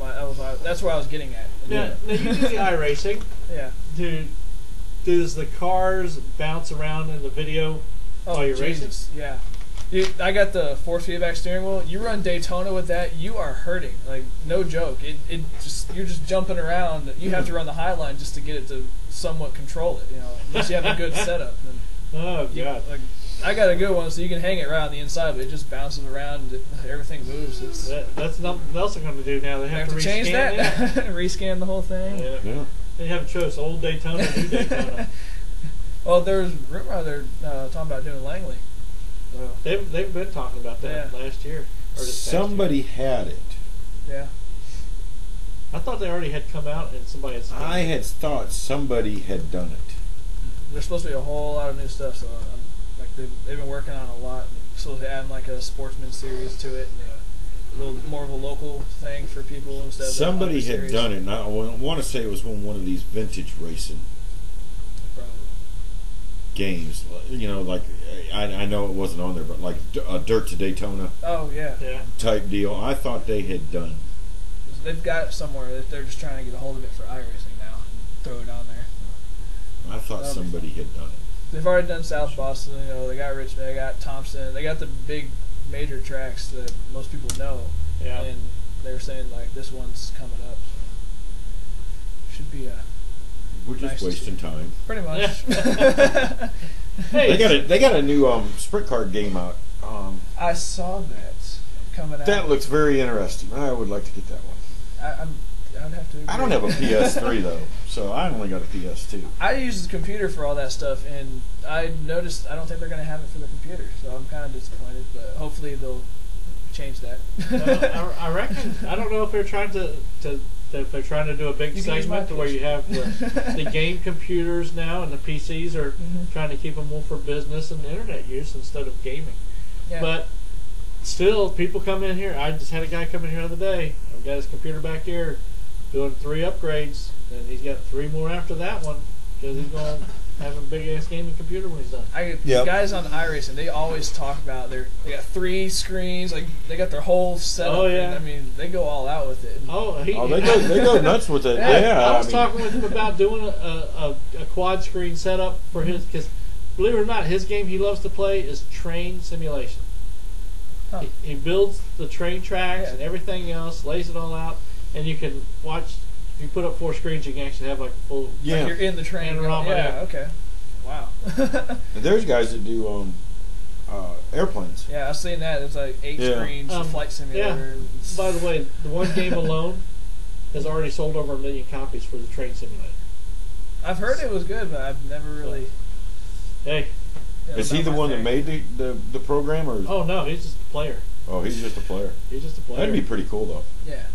where I was getting at. Now you do the iRacing. Yeah. Does the cars bounce around in the video while you're racing? Yeah. Dude, I got the force feedback steering wheel. You run Daytona with that, you are hurting. Like, no joke. You're just jumping around. You have to run the high line just to get it to somewhat control it, you know, unless you have a good setup. Oh, God. Like, I got a good one, so you can hang it right on the inside, but it just bounces around. Everything moves. That's nothing else they're going to do now. They have to change that. Rescan the whole thing. Yeah. They have a choice: old Daytona, new Daytona. Well, there's rumor they're talking about doing Langley. So. They've been talking about that last year. Or Somebody had it. Yeah. I thought they already had come out and somebody had. I had thought somebody had done it. There's supposed to be a whole lot of new stuff, so they've been working on a lot. Supposed to add like a sportsman series to it, and a little more of a local thing for people instead of somebody had done it. And I want to say it was one of these vintage racing games. You know, like I know it wasn't on there, but like a Dirt to Daytona. Oh yeah. Type deal. I thought they had done. They've got it somewhere that they're just trying to get a hold of it for iRacing now and throw it on there. I thought somebody had done it. They've already done South Boston. You know, they got Richmond, they got Thompson, they got the big major tracks that most people know. Yeah. And they were saying like this one's coming up. So should be a. We're just wasting time. Pretty much. Hey, they got a new sprint car game out. I saw that coming out. That looks very interesting. I would like to get that one. I'd have to agree. I don't have a PS3 though, so I only got a PS2. I use the computer for all that stuff, and I noticed I don't think they're going to have it for the computer, so I'm kind of disappointed. But hopefully they'll change that. I reckon. I don't know if they're trying to if they're trying to do a big segment to where you have the game computers now, and the PCs are trying to keep them more for business and internet use instead of gaming. Yeah. But still, people come in here. I just had a guy come in here the other day. I've got his computer back here doing 3 upgrades, and he's got 3 more after that one because he's going have a big ass gaming computer when he's done. The guys on iRacing, they always talk about they got 3 screens, like they got their whole setup. Oh yeah, and, I mean they go all out with it. They go nuts with it. Yeah, I was talking with him about doing a quad screen setup for his, because believe it or not, his game he loves to play is train simulation. Huh. He builds the train tracks and everything else, lays it all out, and you can watch. If you put up 4 screens, you can actually have like full. Yeah, like you're in the train. Yeah, okay. Wow. There's guys that do airplanes. Yeah, I've seen that. It's like 8 screens, a flight simulator. Yeah. By the way, the one game alone has already sold over 1 million copies for the train simulator. I've heard it was good, but I've never really. Hey. Is he the one that made the program, or? Oh no, he's just a player. Oh, he's just a player. He's just a player. That'd be pretty cool, though. Yeah.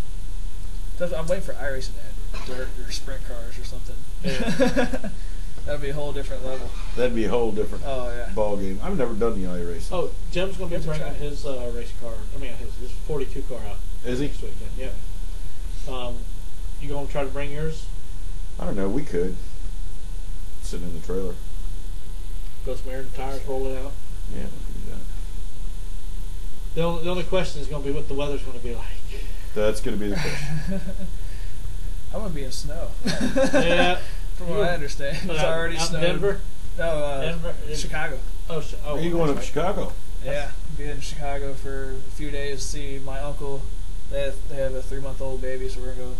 I'm waiting for iRacing to add dirt or sprint cars or something. Yeah. That'd be a whole different level. That'd be a whole different ball game. I've never done the iRacing. Oh, Jim's going to be bringing his race car. I mean, his 42 car out. Is he? Next weekend, yeah. You going to try to bring yours? I don't know. We could. Sitting in the trailer. Go some air in the tires, roll it out. Yeah, we could do that. The only question is going to be what the weather's going to be like. That's going to be the question. I'm going to be in snow. Yeah. From what I understand. It's already snowed. Denver? No, Denver? Chicago. Oh, are you going up to Chicago? Yeah. Be in Chicago for a few days to see my uncle. They have a 3-month-old baby, so we're going to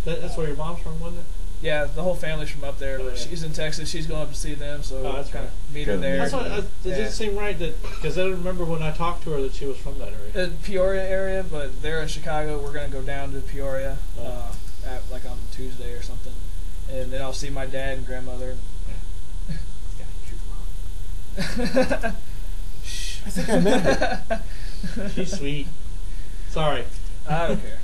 go. That's where your mom's from, wasn't it? Yeah, the whole family's from up there, but she's in Texas. She's going up to see them, so that's kind of meet her there. That's what, it didn't seem right, because I remember when I talked to her that she was from that area. Peoria area, but they're in Chicago. We're going to go down to Peoria at like on Tuesday or something, and then I'll see my dad and grandmother. I think I met her. She's sweet. Sorry. I don't care.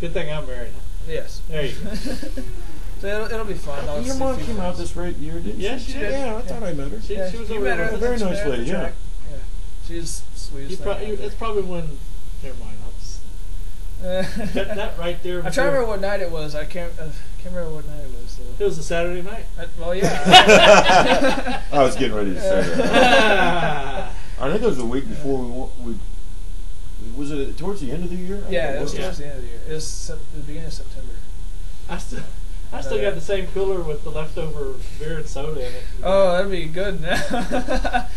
Good thing I'm married, huh? Yes. There you go. So it'll be fun. Your mom came out this year, didn't she? Yeah, she did. Yeah, I thought I met her. She was over met her. A very nice lady, yeah. She's sweet. It's probably when. Never mind. That right there. I'm trying to remember what night it was. I can't remember what night it was. It was a Saturday night. Well, yeah. I was getting ready to say that. I think it was the week before we was it towards the end of the year? Yeah, it was towards the end of the year. It was the beginning of September. I still got the same cooler with the leftover beer and soda in it. Oh, that'd be good now.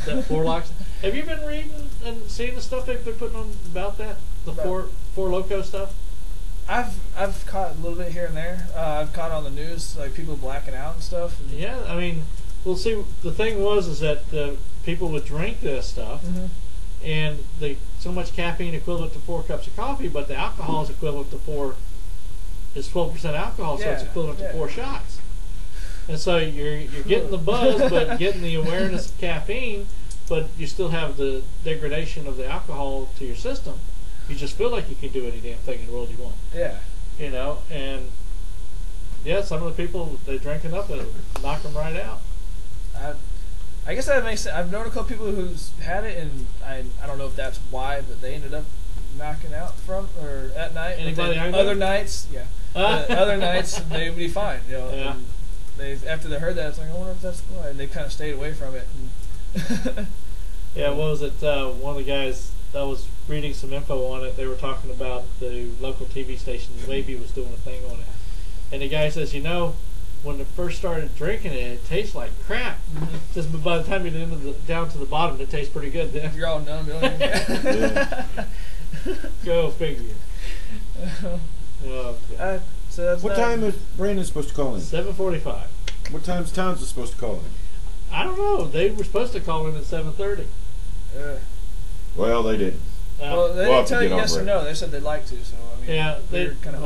That Four Locks. Have you been reading and seeing the stuff they've been putting on about that? The Four Loko stuff? I've caught a little bit here and there. I've caught on the news, like people blacking out and stuff. And yeah, I mean, we'll see. The thing is that people would drink this stuff, and so much caffeine equivalent to 4 cups of coffee, but the alcohol is equivalent to 12% alcohol, so it's equivalent to 4 shots. And so you're getting the buzz, but getting the awareness of caffeine, but you still have the degradation of the alcohol to your system. You just feel like you can do any damn thing in the world you want. Yeah. You know, and yeah, some of the people, they drink enough it'll knock them right out. I guess that makes sense. I've known a couple people who's had it, and I don't know if that's why, but they ended up knocking out at night. Anybody other nights, other nights they would be fine. You know, yeah. After they heard that, it's like, I wonder if that's why, and they kind of stayed away from it. Yeah, what was it? One of the guys that was reading some info on it, they were talking about the local TV station. Wavy was doing a thing on it, and the guy says, when they first started drinking it, it tastes like crap. Just by the time you get down to the bottom, it tastes pretty good. Then you're all numb, don't you? Yeah. Go figure. So that's what time is Brandon supposed to call in? 7:45. What time's Towns supposed to call in? I don't know. They were supposed to call in at 7:30. Well, they didn't. Well, they didn't tell you yes or no. They said they'd like to. So I mean, yeah,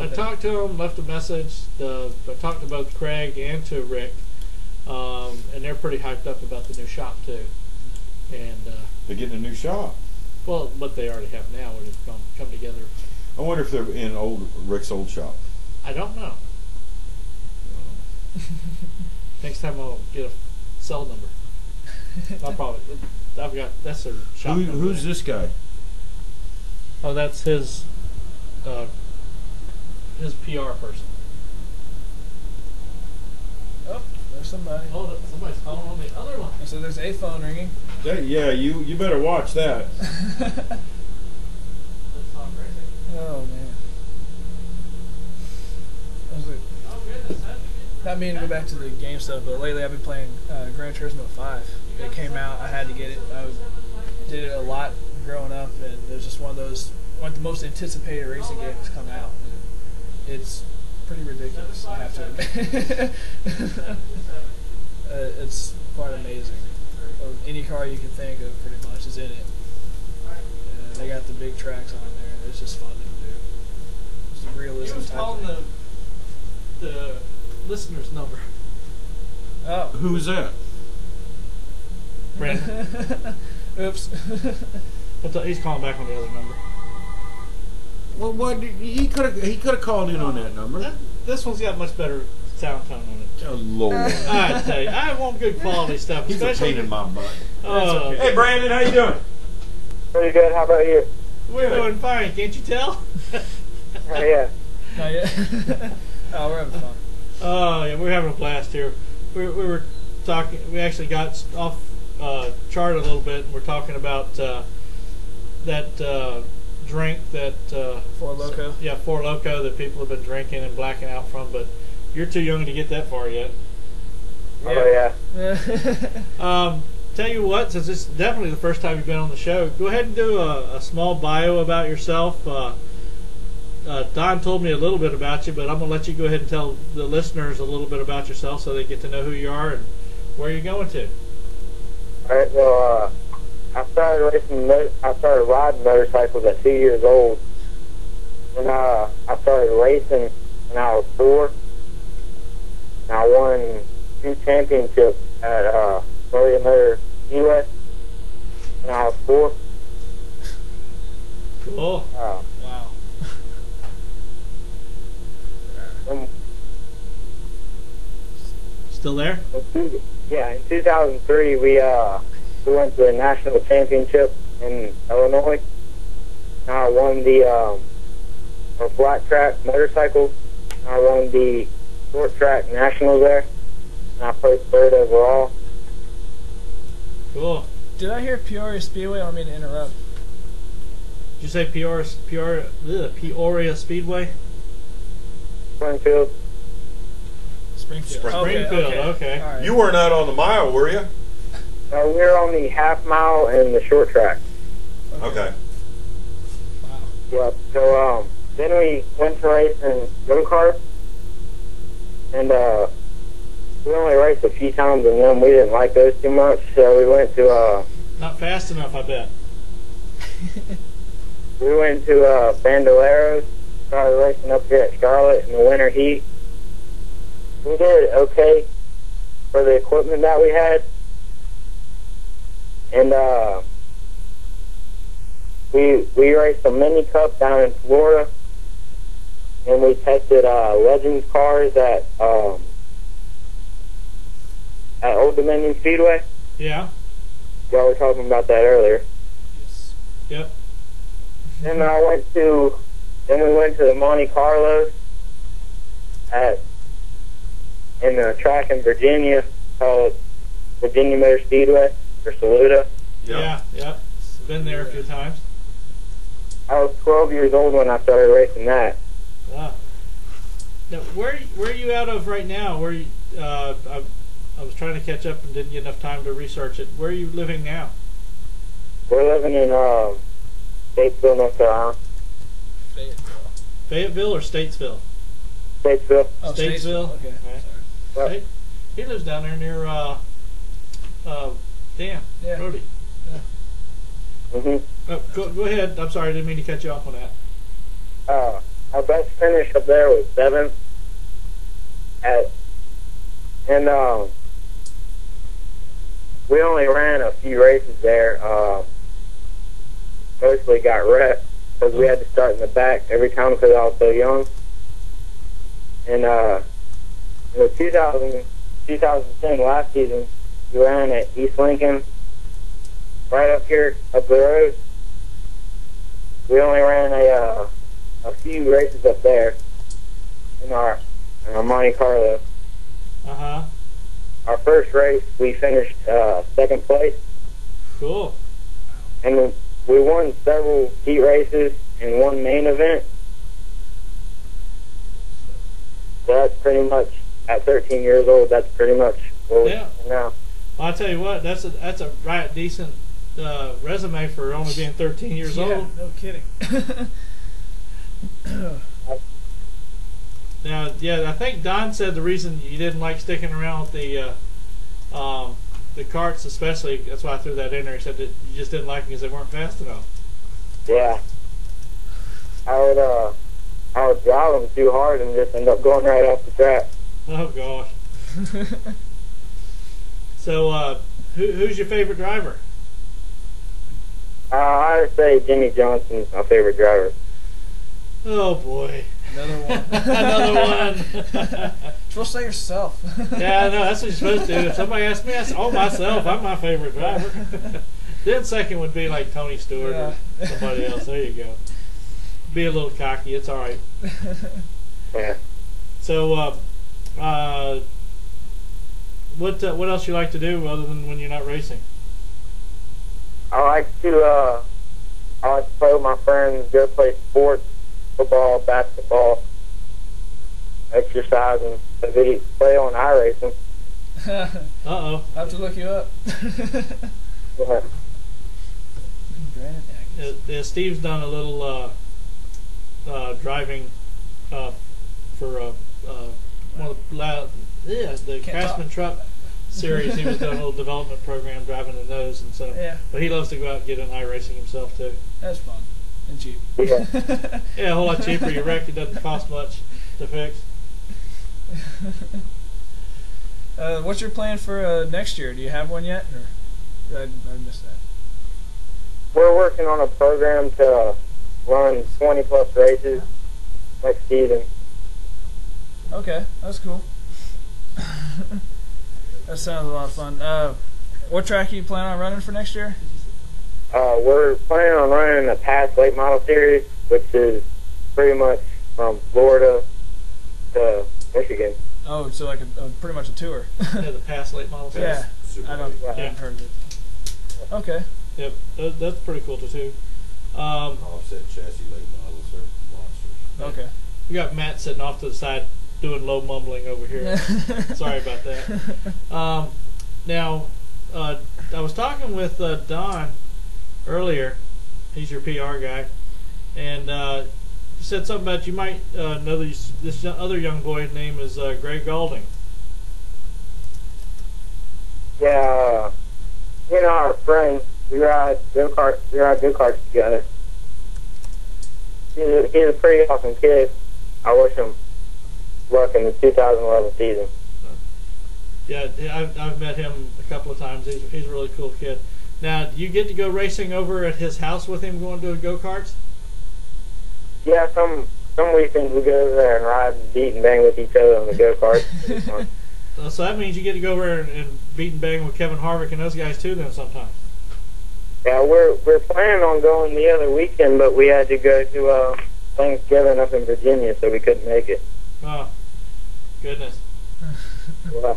I talked to them, left a message. I talked to both Craig and to Rick, and they're pretty hyped up about the new shop too. And they're getting a new shop. Well, what they already have now, where they've come together. I wonder if they're in Rick's old shop. I don't know. Next time I'll get a cell number. That's their shop number. Who's this guy? Oh, that's his PR person. Oh, There's somebody. Hold it. Somebody's calling on the other line. So there's a phone ringing. Yeah, you better watch that. Let's talk racing. Oh man. Oh goodness. Not meaning to go back to the game stuff, but lately I've been playing Gran Turismo 5. It came out, I had to get it. I did it a lot growing up, and it was just one of the most anticipated racing games come out. And it's pretty ridiculous, I have to admit. It's quite amazing. Any car you can think of pretty much is in it. And they got the big tracks on there. It's just fun to do. It's a realism He was type calling thing. the listener's number. Oh. Who's that? Brandon. Oops. He's calling back on the other number. Well, what he could have called in on that number. This one's got much better sound tone on it. Oh Lord! I tell you, I want good quality stuff. He's a especially pain in my butt. Oh, Hey Brandon, how you doing? Pretty good. How about you? we're doing fine. Can't you tell? Oh, yeah. Not yet. Oh, we're having fun. Oh yeah, we're having a blast here. We were talking. We actually got off chart a little bit, and we're talking about that drink that Four Loko. Yeah, Four Loko that people have been drinking and blacking out from. But you're too young to get that far yet. Oh, yeah. Tell you what, since it's definitely the first time you've been on the show, go ahead and do a small bio about yourself. Don told me a little bit about you, but I'm going to let you go ahead and tell the listeners a little bit about yourself so they get to know who you are and where you're going to. All right, well, I started riding motorcycles at 2 years old. And I started racing when I was 4. And I won 2 championships at William Motor Speedway when I was 4. Cool. Wow. Still there? Yeah, in 2003 we went to the national championship in Illinois. And I won the flat track motorcycles. I won the short track nationals there. And I placed 3rd overall. Cool. Did I hear Peoria Speedway? I don't mean to interrupt. Did you say Peoria Speedway? Springfield. Springfield. Springfield, okay. All right. You weren't out on the mile, were you? We were on the half mile and the short track. Okay. Wow. Yep. So then we went to race in go-karts. And we only raced a few times in them. We didn't like those too much, so we went to Not fast enough, I bet. we went to Bandoleros. Started racing up here at Charlotte in the winter heat. We did okay for the equipment that we had, and we raced a mini cup down in Florida, and we tested Legends cars at Old Dominion Speedway. Yeah. Y'all were talking about that earlier. Yes. Yep. Then we went to the Monte Carlo in a track in Virginia called Virginia Motor Speedway or Saluda. Yeah. Been there a few times. I was 12 years old when I started racing that. Wow. Now, where are you out of right now? Where you, I was trying to catch up and didn't get enough time to research it. Where are you living now? We're living in Statesville, North Carolina. Fayetteville or Statesville? Statesville. Oh, Statesville? Okay. Right. Yep. He lives down there near Yeah. Brody. Mhm. Oh, go ahead. I'm sorry, I didn't mean to cut you off on that. Our best finish up there was 7th. We only ran a few races there. Mostly got wrecked because we had to start in the back every time because I was so young. And in the 2010 last season, we ran at East Lincoln, right up here up the road. We only ran a few races up there in our Monte Carlo. Uh-huh. our first race, we finished second place. Cool. And we won several heat races and one main event. So that's pretty much, at 13 years old, that's pretty much what we're doing now. Well, I'll tell you what, that's a right decent resume for only being 13 years old. No kidding. Now, yeah, I think Don said the reason you didn't like sticking around with the carts, especially, that's why I threw that in there. He said that you just didn't like them because they weren't fast enough. Yeah. I would drive them too hard and just end up going right off the track. Oh gosh. So, who's your favorite driver? I would say Jimmy Johnson's my favorite driver. Oh boy. Another one. Another one. You're supposed to say yourself. Yeah, I know. That's what you're supposed to do. If somebody asks me, I say, oh, myself. I'm my favorite driver. Then second would be like Tony Stewart or somebody else. There you go. Be a little cocky. It's all right. Yeah. So, what else you like to do other than when you're not racing? I like to play with my friends, go play sports, football, basketball, exercise, and play on iRacing. Uh-oh. I have to look you up. Yeah. Steve's done a little driving for one of the Craftsman Truck series. He was doing a little development program driving in those, and so. Yeah. But he loves to go out and get in iRacing himself too. That's fun and cheap. Yeah. Yeah, a whole lot cheaper. You wreck, it doesn't cost much to fix. What's your plan for next year? Do you have one yet, or did I missed that? We're working on a program to run 20+ races next season. Okay, that's cool. That sounds a lot of fun. What track are you planning on running for next year? We're planning on running the Past Late Model Series, which is pretty much from Florida to Michigan. Oh, so like pretty much a tour. Yeah, the Past Late Model Series. Yeah, I haven't heard of it. Okay. Yep, that's pretty cool too. Offset chassis late models are monsters. Okay. We got Matt sitting off to the side doing low mumbling over here. Sorry about that. Now, I was talking with Don earlier. He's your PR guy, and he said something about you might know this other young boy's name is Greg Goulding. Yeah, our friends. We ride go-karts together. He's a pretty awesome kid. I wish him luck in the 2011 season. Yeah, I've met him a couple of times. He's a really cool kid. Now, do you get to go racing over at his house with him, going to go-karts? Yeah, some weekends we go over there and ride and beat and bang with each other on the go-karts. So that means you get to go over and beat and bang with Kevin Harvick and those guys too then sometimes. Yeah, we're planning on going the other weekend, but we had to go to Thanksgiving up in Virginia, so we couldn't make it. Oh, goodness. Yeah.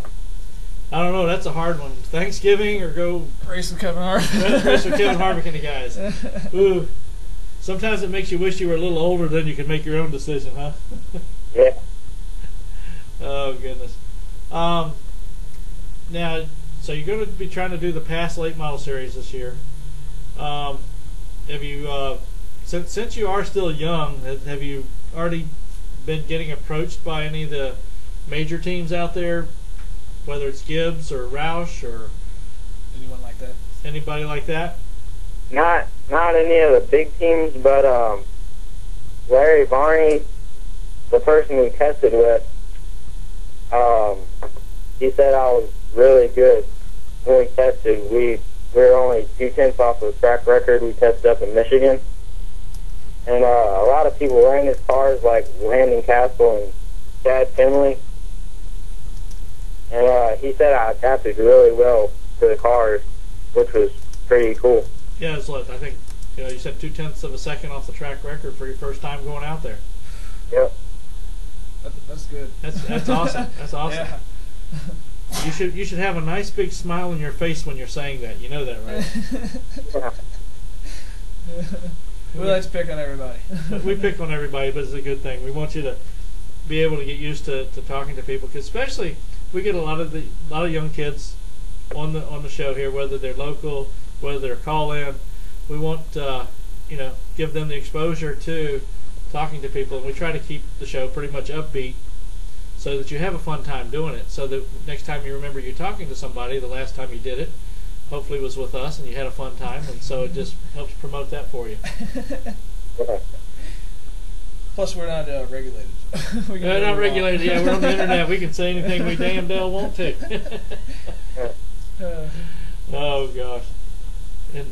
I don't know. That's a hard one. Thanksgiving or go Race with Kevin Harvick. race with Kevin Harvick and the guys. Ooh. Sometimes it makes you wish you were a little older, then you can make your own decision, huh? Yeah. Oh, goodness. Now, so you're going to be trying to do the Past Late Model Series this year. Have you, since you are still young, have you already been getting approached by any of the major teams out there, whether it's Gibbs or Roush or anyone like that? Anybody like that? Not any of the big teams, but Larry Barney, the person we tested with, he said I was really good when we tested. We were only 2/10 off of the track record we tested up in Michigan. And a lot of people ran his cars like Landon Castle and Chad Finley. And he said I adapted really well to the cars, which was pretty cool. Yeah, it's like, I think you said 0.2 of a second off the track record for your first time going out there. Yep. That's good. That's awesome. That's awesome. Yeah. You should have a nice big smile on your face when you're saying that. You know that, right? We like to pick on everybody. We pick on everybody, but it's a good thing. We want you to be able to get used to talking to people, because especially we get a lot of young kids on the show here, whether they're local, whether they're call in. We want give them the exposure to talking to people, and we try to keep the show pretty much upbeat so that you have a fun time doing it, so that next time you remember you're talking to somebody, the last time you did it hopefully was with us and you had a fun time, and so it just helps promote that for you. Plus we're not regulated. We're not regulated. Yeah, we're on the internet. We can say anything we damn well want to. Oh gosh, and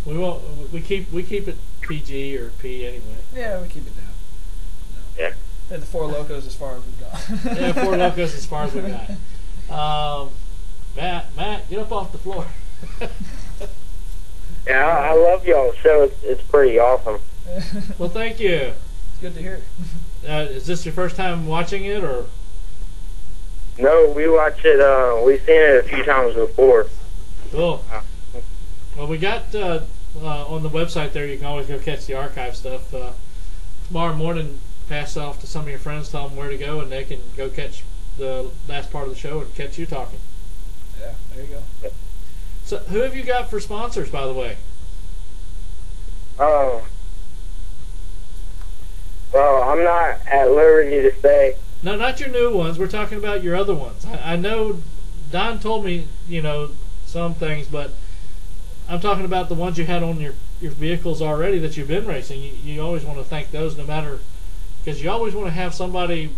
we keep it PG or P anyway. Yeah, we keep it down. No. Yeah. And the Four Locos as far as we've got. Yeah, Four Locos as far as we got. Matt, get up off the floor. Yeah, I love y'all's show. It's pretty awesome. Well, thank you. It's good to hear. Is this your first time watching it, or? No, we watch it. We've seen it a few times before. Cool. Well, we got on the website there. You can always go catch the archive stuff. Tomorrow morning, pass it off to some of your friends. Tell them where to go, and they can go catch the last part of the show and catch you talking. Yeah, there you go. So, who have you got for sponsors, by the way? Well, I'm not at liberty to say. No, not your new ones. We're talking about your other ones. I know Don told me, some things, but I'm talking about the ones you had on your vehicles already that you've been racing. You always want to thank those, no matter, because you always want to have somebody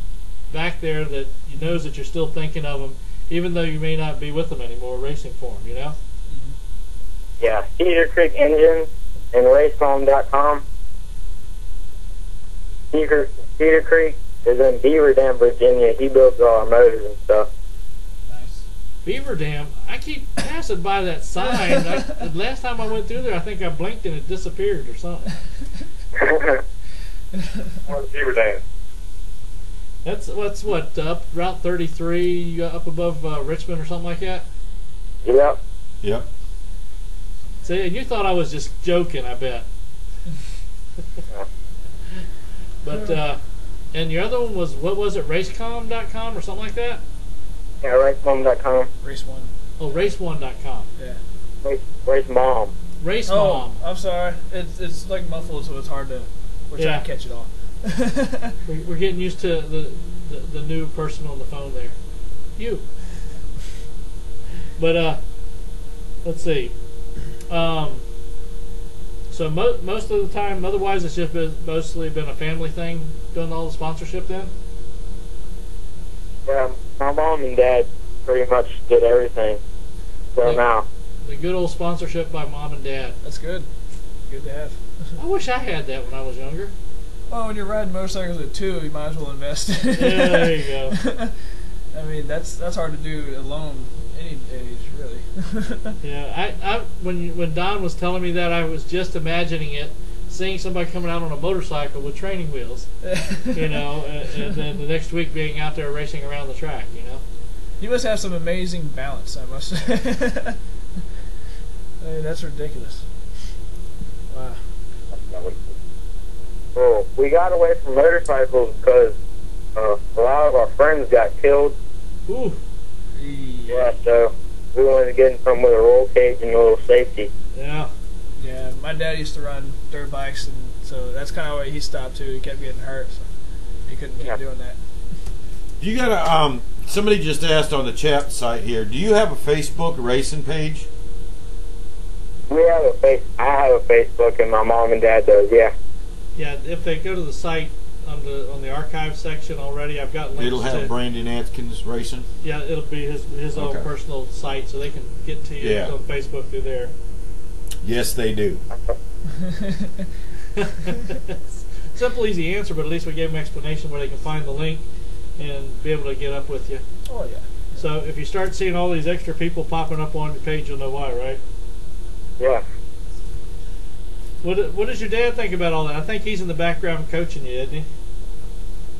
back there that knows that you're still thinking of them, even though you may not be with them anymore, racing for them, Mm-hmm. Yeah, Cedar Creek Engine and RaceHome.com. Cedar Creek is in Beaver Dam, Virginia. He builds all our motors and stuff. Nice. Beaver Dam. I keep passing by that sign. The last time I went through there, I think I blinked and it disappeared or something. What's Beaver Dam? That's what, up Route 33, up above Richmond or something like that? Yep. Yep. See, and you thought I was just joking, I bet. But, and your other one was, what was it, racecom.com or something like that? Yeah, RaceHome.com. Race one. Oh, race1.com. Yeah. Race Mom. Race Oh, Mom. I'm sorry. It's like muffled, so it's hard to. We're trying to catch it all. We're getting used to the new person on the phone there. You. But let's see. So most of the time, otherwise, it's just mostly been a family thing doing all the sponsorship then? Yeah, my mom and dad pretty much did everything. So now. The good old sponsorship by mom and dad. That's good. Good to have. I wish I had that when I was younger. Well, when you're riding motorcycles at 2, you might as well invest. Yeah, there you go. I mean, that's hard to do alone any age, really. Yeah, I when Don was telling me that, I was just imagining it, seeing somebody coming out on a motorcycle with training wheels, and then the next week being out there racing around the track, You must have some amazing balance, I must say. I mean, that's ridiculous. Wow. Well, we got away from motorcycles because a lot of our friends got killed. Ooh. Yeah, so we wanted to get in some with a roll cage and a little safety. Yeah. Yeah, my dad used to run dirt bikes, and so that's kind of why he stopped too. He kept getting hurt, so he couldn't keep doing that. You got a somebody just asked on the chat site here. Do you have a Facebook racing page? We have I have a Facebook, and my mom and dad does. Yeah. Yeah. If they go to the site on the archive section already, I've got links. It'll have Brandon Atkins Racing. Yeah, it'll be his own personal site, so they can get to you on Facebook through there. Yes, they do. Simple, easy answer, but at least we gave them an explanation where they can find the link and be able to get up with you. Oh, yeah. So if you start seeing all these extra people popping up on your page, you'll know why, right? Yeah. What does your dad think about all that? I think he's in the background coaching you, isn't he?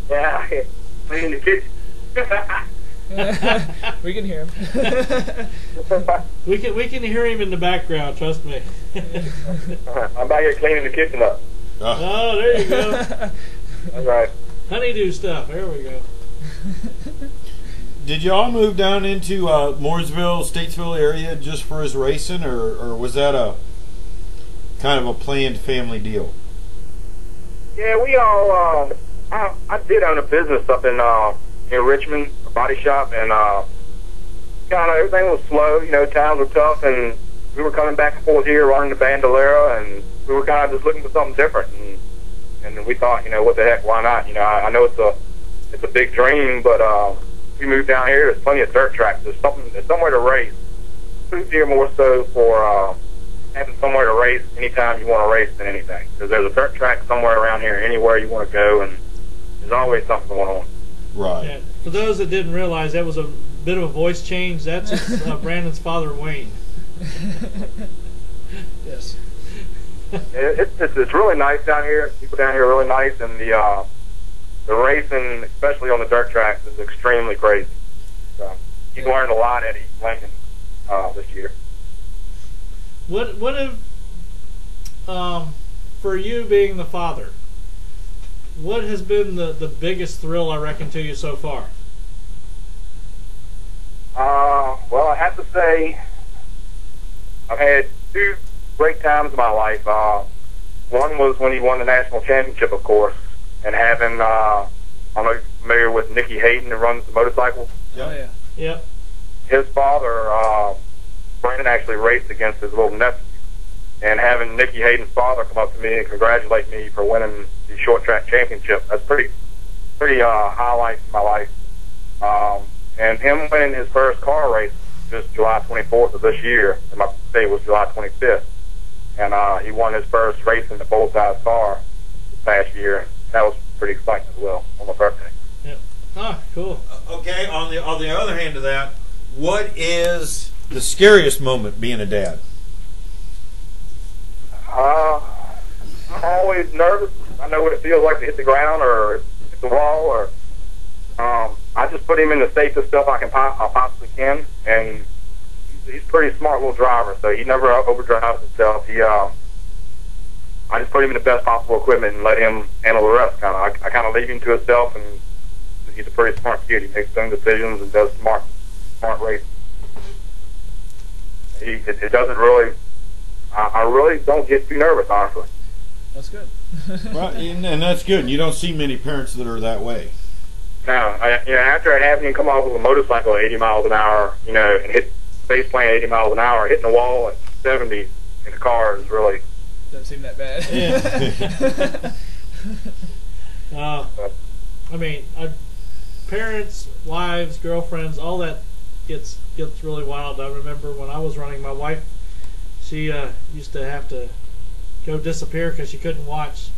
Yeah. Cleaning the kitchen. We can hear him. we can hear him in the background. Trust me. I'm back here cleaning the kitchen up. Oh, there you go. That's right. Honeydew stuff. There we go. Did y'all move down into Mooresville, Statesville area just for his racing, or was that a kind of a planned family deal? Yeah, we all. I did own a business up in Richmond, a body shop, and kind of everything was slow. You know, times were tough, and we were coming back and forth here running the Bandolera, and we were kind of just looking for something different. And we thought, you know, what the heck, why not? You know, I know it's a big dream, but we moved down here. There's plenty of dirt tracks. There's somewhere to race. Moved here more so for having somewhere to race anytime you want to race than anything. Because there's a dirt track somewhere around here, anywhere you want to go, and there's always something going on. Right. Yeah. For those that didn't realize, that was a bit of a voice change. That's Brandon's father, Wayne. Yes. It's really nice down here. People down here are really nice, and the racing, especially on the dirt tracks, is extremely crazy. So you learned a lot at East Lincoln this year. What if, for you being the father, what has been the biggest thrill, I reckon, to you so far? Well, I have to say, I've had two great times in my life. One was when he won the national championship, of course, and having, I'm familiar with Nicky Hayden, who runs the motorcycle. Oh, yeah. Yep. His father, Brandon, actually raced against his little nephew. And having Nicky Hayden's father come up to me and congratulate me for winning the short track championship, that's pretty highlight in my life. And him winning his first car race just July 24th of this year, and my birthday was July 25th. And he won his first race in the full-size car this past year. That was pretty exciting as well on my birthday. Yep. Ah, cool. Okay. On the other hand of that, what is the scariest moment being a dad? I'm always nervous. I know what it feels like to hit the ground or hit the wall, or I just put him in the safest stuff I possibly can, and he's a pretty smart little driver, so he never overdrives himself. I just put him in the best possible equipment and let him handle the rest. I kind of leave him to himself, and he's a pretty smart kid. He makes his own decisions and does smart racing. It doesn't really. I really don't get too nervous, honestly. That's good. Right, and that's good. You don't see many parents that are that way. Now, after it happened, you come off with a motorcycle at 80 miles an hour, and hit face plant at 80 miles an hour, hitting a wall at 70 in a car is really... Doesn't seem that bad. Yeah. I mean, parents, wives, girlfriends, all that gets really wild. I remember when I was running, my wife, she used to have to go disappear because she couldn't watch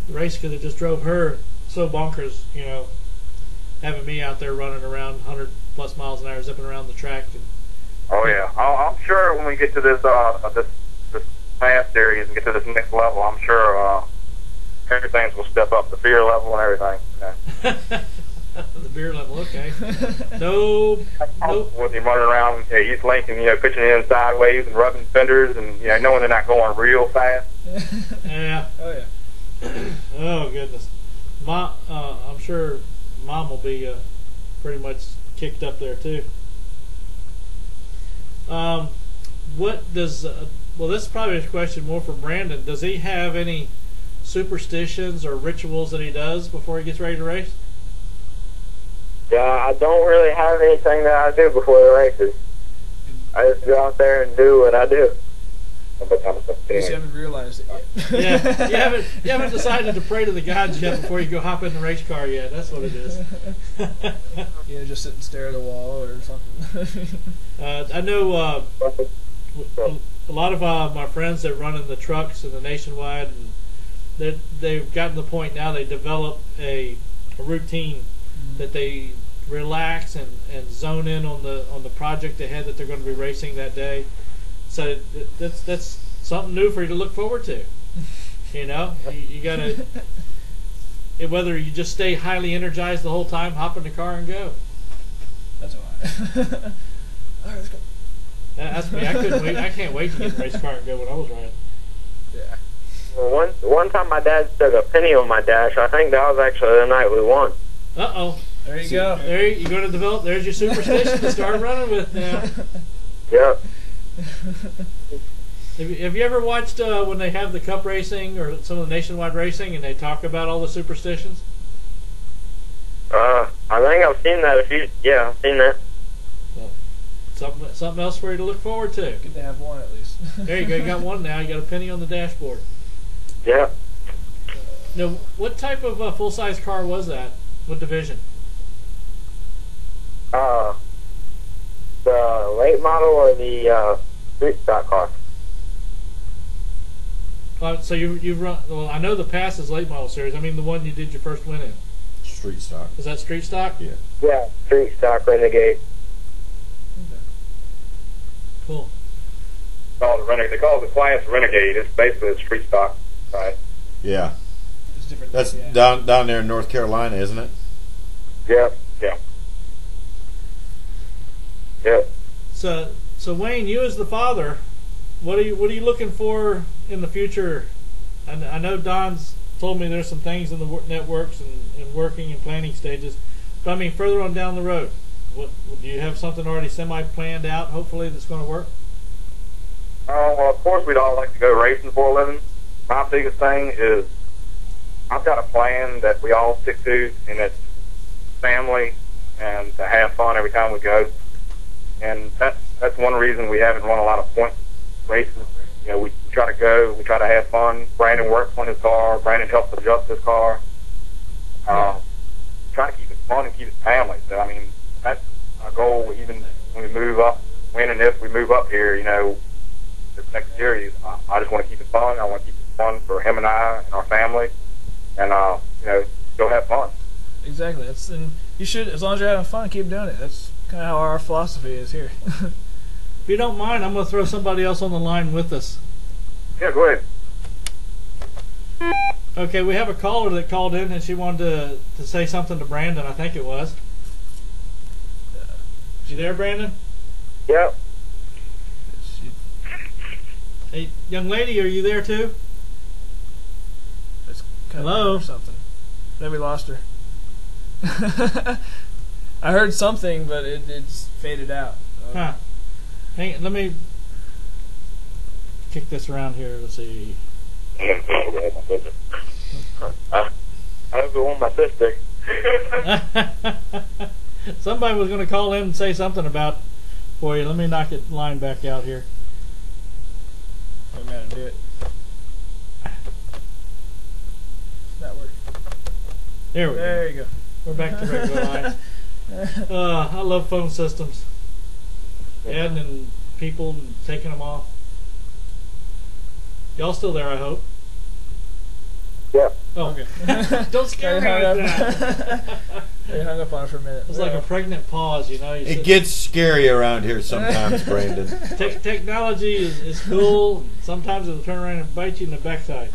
the race because it just drove her so bonkers, having me out there running around 100 plus miles an hour, zipping around the track. Oh yeah, I'm sure when we get to this past areas and get to this next level, I'm sure everything will step up, the fear level and everything. Yeah. The beer level, okay. No. With him running around East Lincoln, pitching in sideways and rubbing fenders, and knowing they're not going real fast. Yeah. Oh yeah. Oh goodness. I'm sure Mom will be pretty much kicked up there too. What does? Well, this is probably a question more for Brandon. Does he have any superstitions or rituals that he does before he gets ready to race? Yeah, I don't really have anything that I do before the races. I just go out there and do what I do. You just haven't realized it Yeah, yet. you haven't decided to pray to the gods yet before you go hop in the race car yet. That's what it is. Just sit and stare at a wall or something. I know a lot of my friends that run in the trucks and the Nationwide, and they've gotten to the point now they develop a routine that they relax and zone in on the project ahead that they're going to be racing that day. So that's something new for you to look forward to. You gotta, whether you just stay highly energized the whole time, hop in the car and go. That's why. All right, let's go. That's me. I couldn't wait. I can't wait to get in the race car and go when I was riding. Yeah. Well, one time my dad stuck a penny on my dash. I think that was actually the night we won. Uh-oh. There you go. There you're going to develop. There's your superstition to start running with now. Yep. Have you ever watched when they have the cup racing or some of the nationwide racing and they talk about all the superstitions? I think I've seen that a few. Yeah, I've seen that. Well, something else for you to look forward to. Good to have one at least. There you go. You got one now. You got a penny on the dashboard. Yeah. Now, what type of full-size car was that? What division? The late model or the street stock car? So you've run. Well, I know the Pass is late model series. I mean the one you did your first win in. Street stock. Is that street stock? Yeah. Yeah, street stock Renegade. Cool. They call it the class Renegade. It's basically a street stock, right? Yeah. It's different. That's yeah. down there in North Carolina, isn't it? Yep. Yeah. Yep. So Wayne, you as the father, what are you looking for in the future? I know Don's told me there's some things in the networks and working and planning stages, but I mean further on down the road, what do you have something already semi-planned out? Hopefully that's going to work. Well, of course, we'd all like to go racing for a living. My biggest thing is I've got a plan that we all stick to, and it's family and to have fun every time we go. And that's one reason we haven't run a lot of point races. You know, we try to go, we try to have fun. Brandon works on his car. Brandon helps adjust his car. Try to keep it fun and keep it family. So, I mean, that's our goal even when we move up, when and if we move up here, you know, this next series. I just want to keep it fun. I want to keep it fun for him and I and our family. And, you know, go have fun. Exactly. And you should, as long as you're having fun, keep doing it. That's kind of how our philosophy is here. If you don't mind, I'm going to throw somebody else on the line with us. Yeah, go ahead. Okay, we have a caller that called in and she wanted to say something to Brandon, I think it was. You there, Brandon? Yep. Hey, young lady, are you there too? Hello? Or something. Then we lost her. I heard something, but it's faded out. Huh. Hang on, let me kick this around here. Let's see. I hope it won't my sister. Somebody was going to call in and say something about for you. Let me knock it line back out here. I'm going to do it. That worked. There we go. There you go. We're back to regular lines. I love phone systems. Adding and people and taking them off. Y'all still there, I hope? Yeah. Oh, Okay. Don't scare me like that. They hung up on it for a minute. It was like a pregnant pause, you know. It gets scary around here sometimes, Brandon. Technology is cool. Sometimes it'll turn around and bite you in the backside.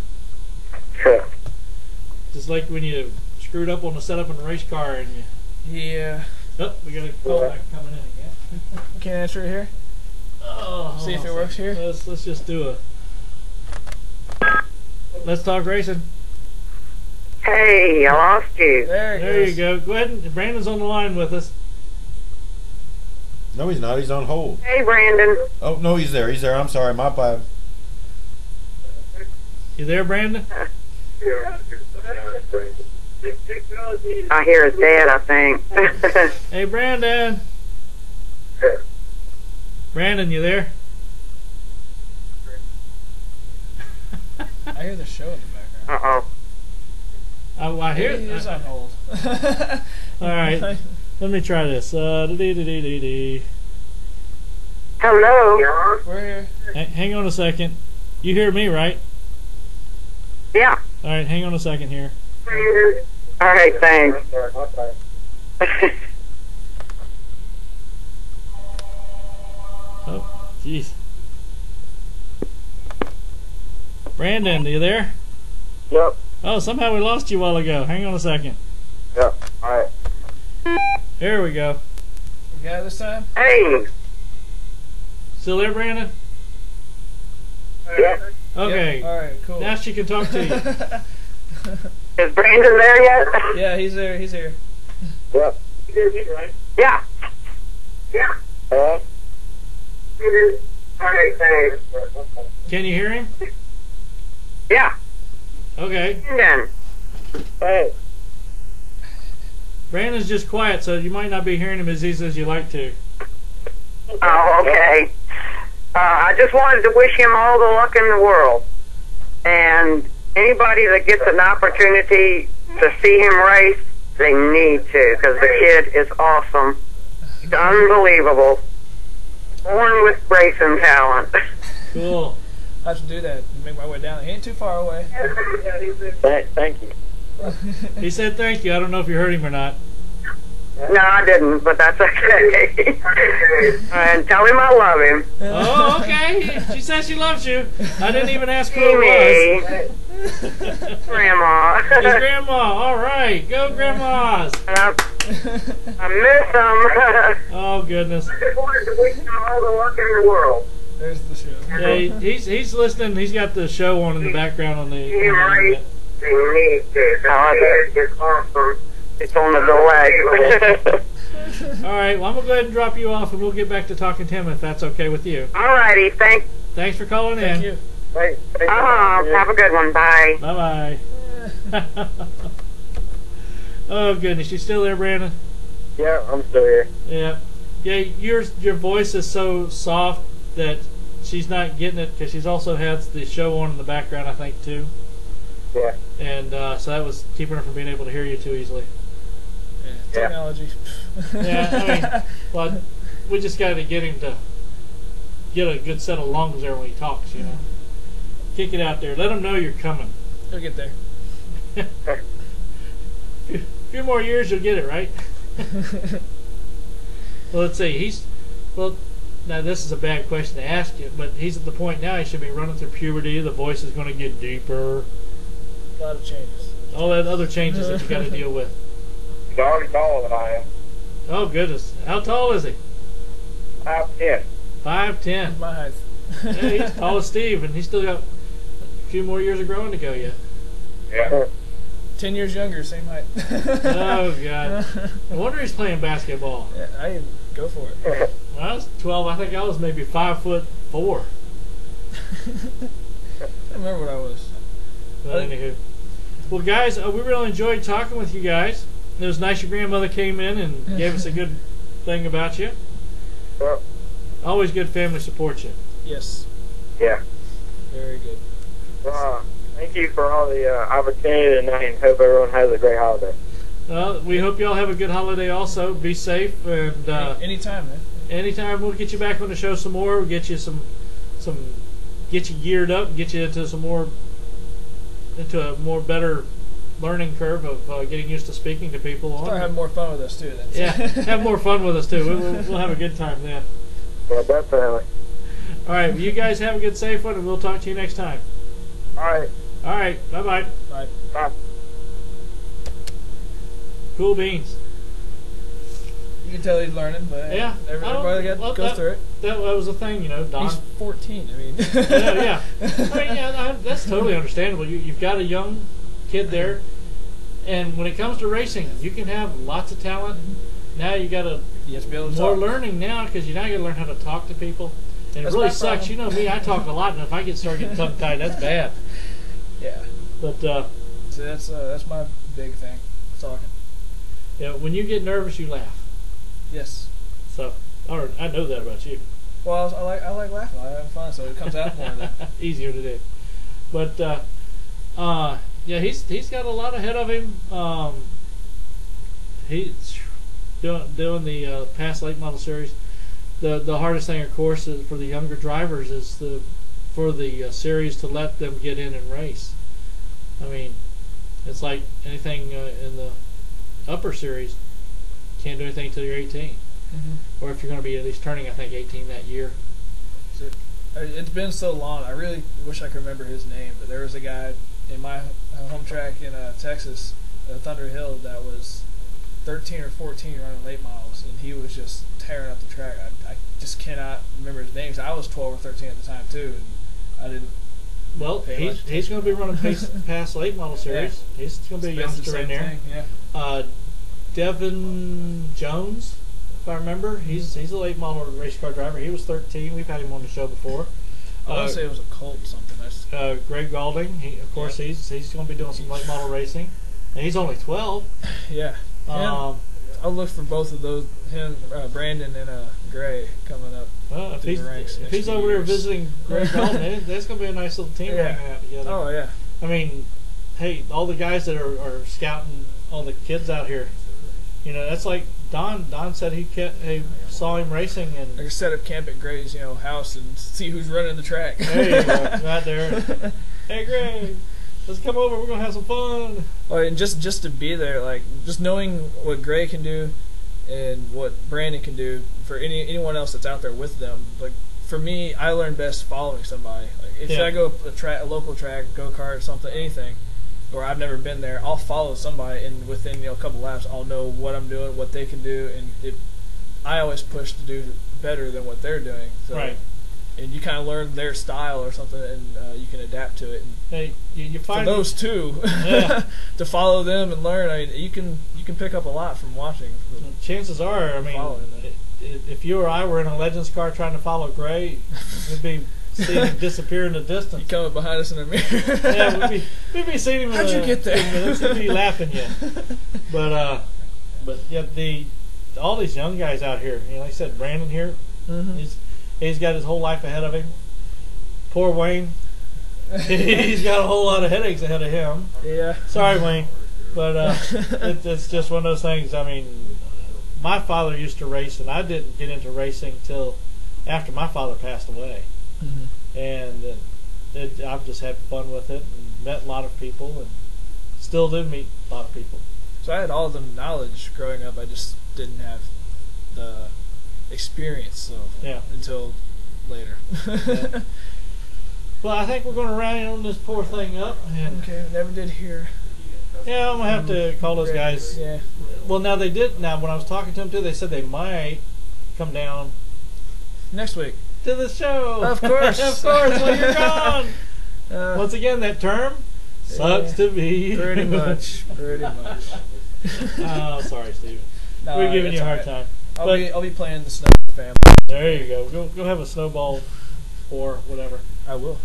Just like when you screwed up on the setup in the race car and you... Yeah. Oh, we got a call back coming in again. Can't answer it here. Oh, See if it works here. Let's just do Let's talk racing. Hey, I lost you. There you go. Go ahead and Brandon's on the line with us. No, he's not. He's on hold. Hey, Brandon. Oh, no, he's there. He's there. I'm sorry. My bad. You there, Brandon? I hear his dad, I think. Hey, Brandon. Brandon, you there? I hear the show in the background. Uh-oh. I hear He is on hold. All right. Let me try this. Hello? We're here. Hang on a second. You hear me, right? Yeah. All right, hang on a second here. All right, thanks. Oh, jeez. Brandon, are you there? Yep. Oh, somehow we lost you a while ago. Hang on a second. Yep. All right. Here we go. You got it this time? Hey. Still there, Brandon? Yeah. Okay. Yep. All right, cool. Now she can talk to you. Is Brandon there yet? Yeah, he's there. He's here. Yep. Right? Yeah. Yeah. All right, thanks. Can you hear him? Yeah. Okay. Then. Hey. Brandon's just quiet, so you might not be hearing him as easy as you like to. Oh, okay. I just wanted to wish him all the luck in the world. And anybody that gets an opportunity to see him race, they need to, because the kid is awesome. He's unbelievable. Born with racing talent. Cool. I have to do that. Make my way down. He ain't too far away. Thank you. He said thank you. I don't know if you heard him or not. No, I didn't, but that's okay. And tell him I love him. Oh, okay. She says she loves you. I didn't even ask who it was. Grandma. His grandma. All right. Go, grandmas. I miss him. Oh, goodness. I just wanted to wish him all the luck in the world. There's the show. Yeah, he's listening. He's got the show on in the background on the internet. They need to. It's awesome. It's on the delay. All right, well, I'm going to go ahead and drop you off, and we'll get back to talking to him if that's okay with you. All righty. Thanks for calling in. Thank you. Have a good one. Bye. Bye-bye. Oh, goodness. You still there, Brandon? Yeah, I'm still here. Yeah. Yeah, your voice is so soft that she's not getting it, because she's also had the show on in the background, I think, too. Yeah. And so that was keeping her from being able to hear you too easily. Yeah, technology. Yeah, I mean, well, we just got to get him to get a good set of lungs there when he talks, you know. Kick it out there. Let him know you're coming. He'll get there. A few more years, you'll get it, right? Well, let's see. Now this is a bad question to ask you, but he's at the point now he should be running through puberty. The voice is going to get deeper. A lot of changes. All that other changes that you got to deal with. He's already taller than I am. Oh, goodness. How tall is he? 5'10". 5'10". My height. Yeah, he's tall as Steve, and he's still got a few more years of growing to go yet. Yeah. 10 years younger, same height. Oh, God. No wonder he's playing basketball. Yeah, I go for it. When I was 12, I think I was maybe 5'4". I don't remember what I was. But anywho. Well, guys, we really enjoyed talking with you guys. It was nice your grandmother came in and gave us a good thing about you. Well, Always good family support you. Yes. yeah. Very good. Thank you for all the opportunity tonight, and hope everyone has a great holiday. We hope y'all have a good holiday also. Be safe, and Anytime, man. anytime we'll get you back on the show some more. We'll get you get you geared up, get you into a more better learning curve of getting used to speaking to people. Start having more fun with us too. Then. Yeah, have more fun with us too. We'll have a good time then. Yeah, definitely. All right, well, you guys have a good, safe one, and we'll talk to you next time. All right. All right, bye-bye. Bye. Bye. Cool beans. You can tell he's learning, but Yeah. everybody goes through it. That was a thing, you know. Don. He's 14. I mean. Yeah. I mean, yeah, that's totally understandable. You've got a young kid there, and when it comes to racing, you can have lots of talent. Now you got to have to be able to more talk. learning now, because you now got to learn how to talk to people. And That's it really my sucks. problem. You know me, I talk a lot, and if I start getting tongue tied, that's bad. Yeah. But So that's my big thing. Talking. yeah, when you get nervous, you laugh. Yes. So I know that about you. Well, I like laughing. I like having fun, so it comes out more. Then. Easier to do. But yeah, he's got a lot ahead of him. He's doing the past late model series. The hardest thing, of course, is for the younger drivers is for the series to let them get in and race. I mean, it's like anything in the upper series. Can't do anything until you're 18, or if you're going to be at least turning, I think, 18 that year. So, it's been so long. I really wish I could remember his name, but there was a guy in my home track in Texas, Thunder Hill, that was 13 or 14 running late models, and he was just tearing up the track. I just cannot remember his name. I was 12 or 13 at the time too, and I didn't. Well, he's going to be running past late model series. Yeah. He's going to be a youngster in there. Yeah. Devin Jones, if I remember, he's a late model race car driver. He was 13. We've had him on the show before. I want to say it was a Colt something. Greg Galding, he's going to be doing some late model racing, and he's only 12. Yeah. I'll look for both of those, him, Brandon, and Gray coming up. Well, if he's over there visiting Greg Galding, that's going to be a nice little team hanging out together. Oh yeah. I mean, hey, all the guys that are scouting all the kids out here, you know, that's like Don. Don said he saw him racing, and I could set up camp at Gray's, house and see who's running the track. There you go, right there. Hey, Gray, let's come over. We're gonna have some fun. Well, and just to be there, like just knowing what Gray can do and what Brandon can do for anyone else that's out there with them. Like for me, I learn best following somebody. Like if I go a local track, go kart, something, anything, or I've never been there, I'll follow somebody, and within a couple laps, I'll know what I'm doing, what they can do, and I always push to do better than what they're doing. So, right. And you kind of learn their style or something, and you can adapt to it. And hey, you find for those two, to follow them and learn. I mean, you can pick up a lot from watching. Chances are, I mean, if you or I were in a Legends car trying to follow Gray, we'd be seeing him disappear in the distance. He coming behind us in a mirror. Yeah, we'd be seeing him. How'd you get there? We'd be laughing yet. But yeah, all these young guys out here. Like I said, Brandon here, he's got his whole life ahead of him. Poor Wayne, he's got a whole lot of headaches ahead of him. Yeah. Sorry, Wayne, but it's just one of those things. I mean, my father used to race, and I didn't get into racing till after my father passed away. And I've just had fun with it and met a lot of people, and still do meet a lot of people. So I had all the knowledge growing up. I just didn't have the experience. Until later. Yeah. Well, I think we're going to round this poor thing up. And okay, never did hear. Yeah, I'm going to have to call those guys. Yeah. Well, now they did. Now, when I was talking to them, too, they said they might come down next week to the show. Of course. Of course, when you're gone. Once again, that term sucks to be. Pretty much. Oh, sorry, Steven. No, we're giving you a hard time. I'll be playing the Snow family. There you go. Go have a snowball or whatever. I will.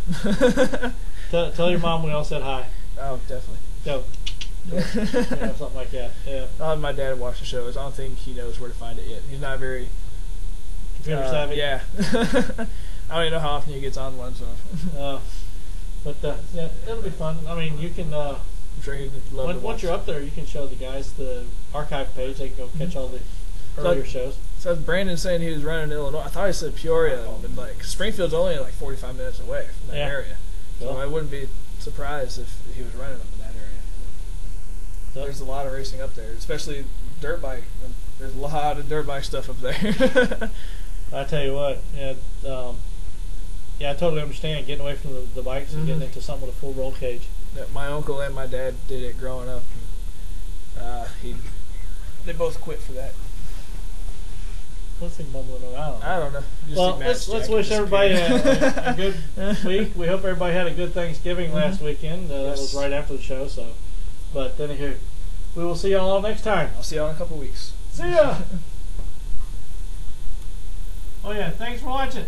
Tell your mom we all said hi. Oh, definitely. Go. Something like that. Yeah. I'll have my dad watch the shows. I don't think he knows where to find it yet. He's not very computer savvy. Yeah. I don't even know how often he gets on one. So. But yeah, it'll be fun. I mean, you can. I'm sure he'd love to watch. Once you're up there, you can show the guys the archive page. They can go catch all the earlier shows. So Brandon saying he was running in Illinois. I thought he said Peoria, but like Springfield's only like 45 minutes away from that area. So I wouldn't be surprised if he was running up in that area. So there's a lot of racing up there, especially dirt bike. There's a lot of dirt bike stuff up there. I tell you what, I totally understand getting away from the bikes and getting into something with a full roll cage. Yeah, my uncle and my dad did it growing up. They both quit for that. What's he mumbling around? I don't know. Well, let's wish everybody a good week. We hope everybody had a good Thanksgiving last weekend. That was right after the show. So, but anywho, we will see y'all next time. I'll see y'all in a couple weeks. See ya. Oh yeah, thanks for watching.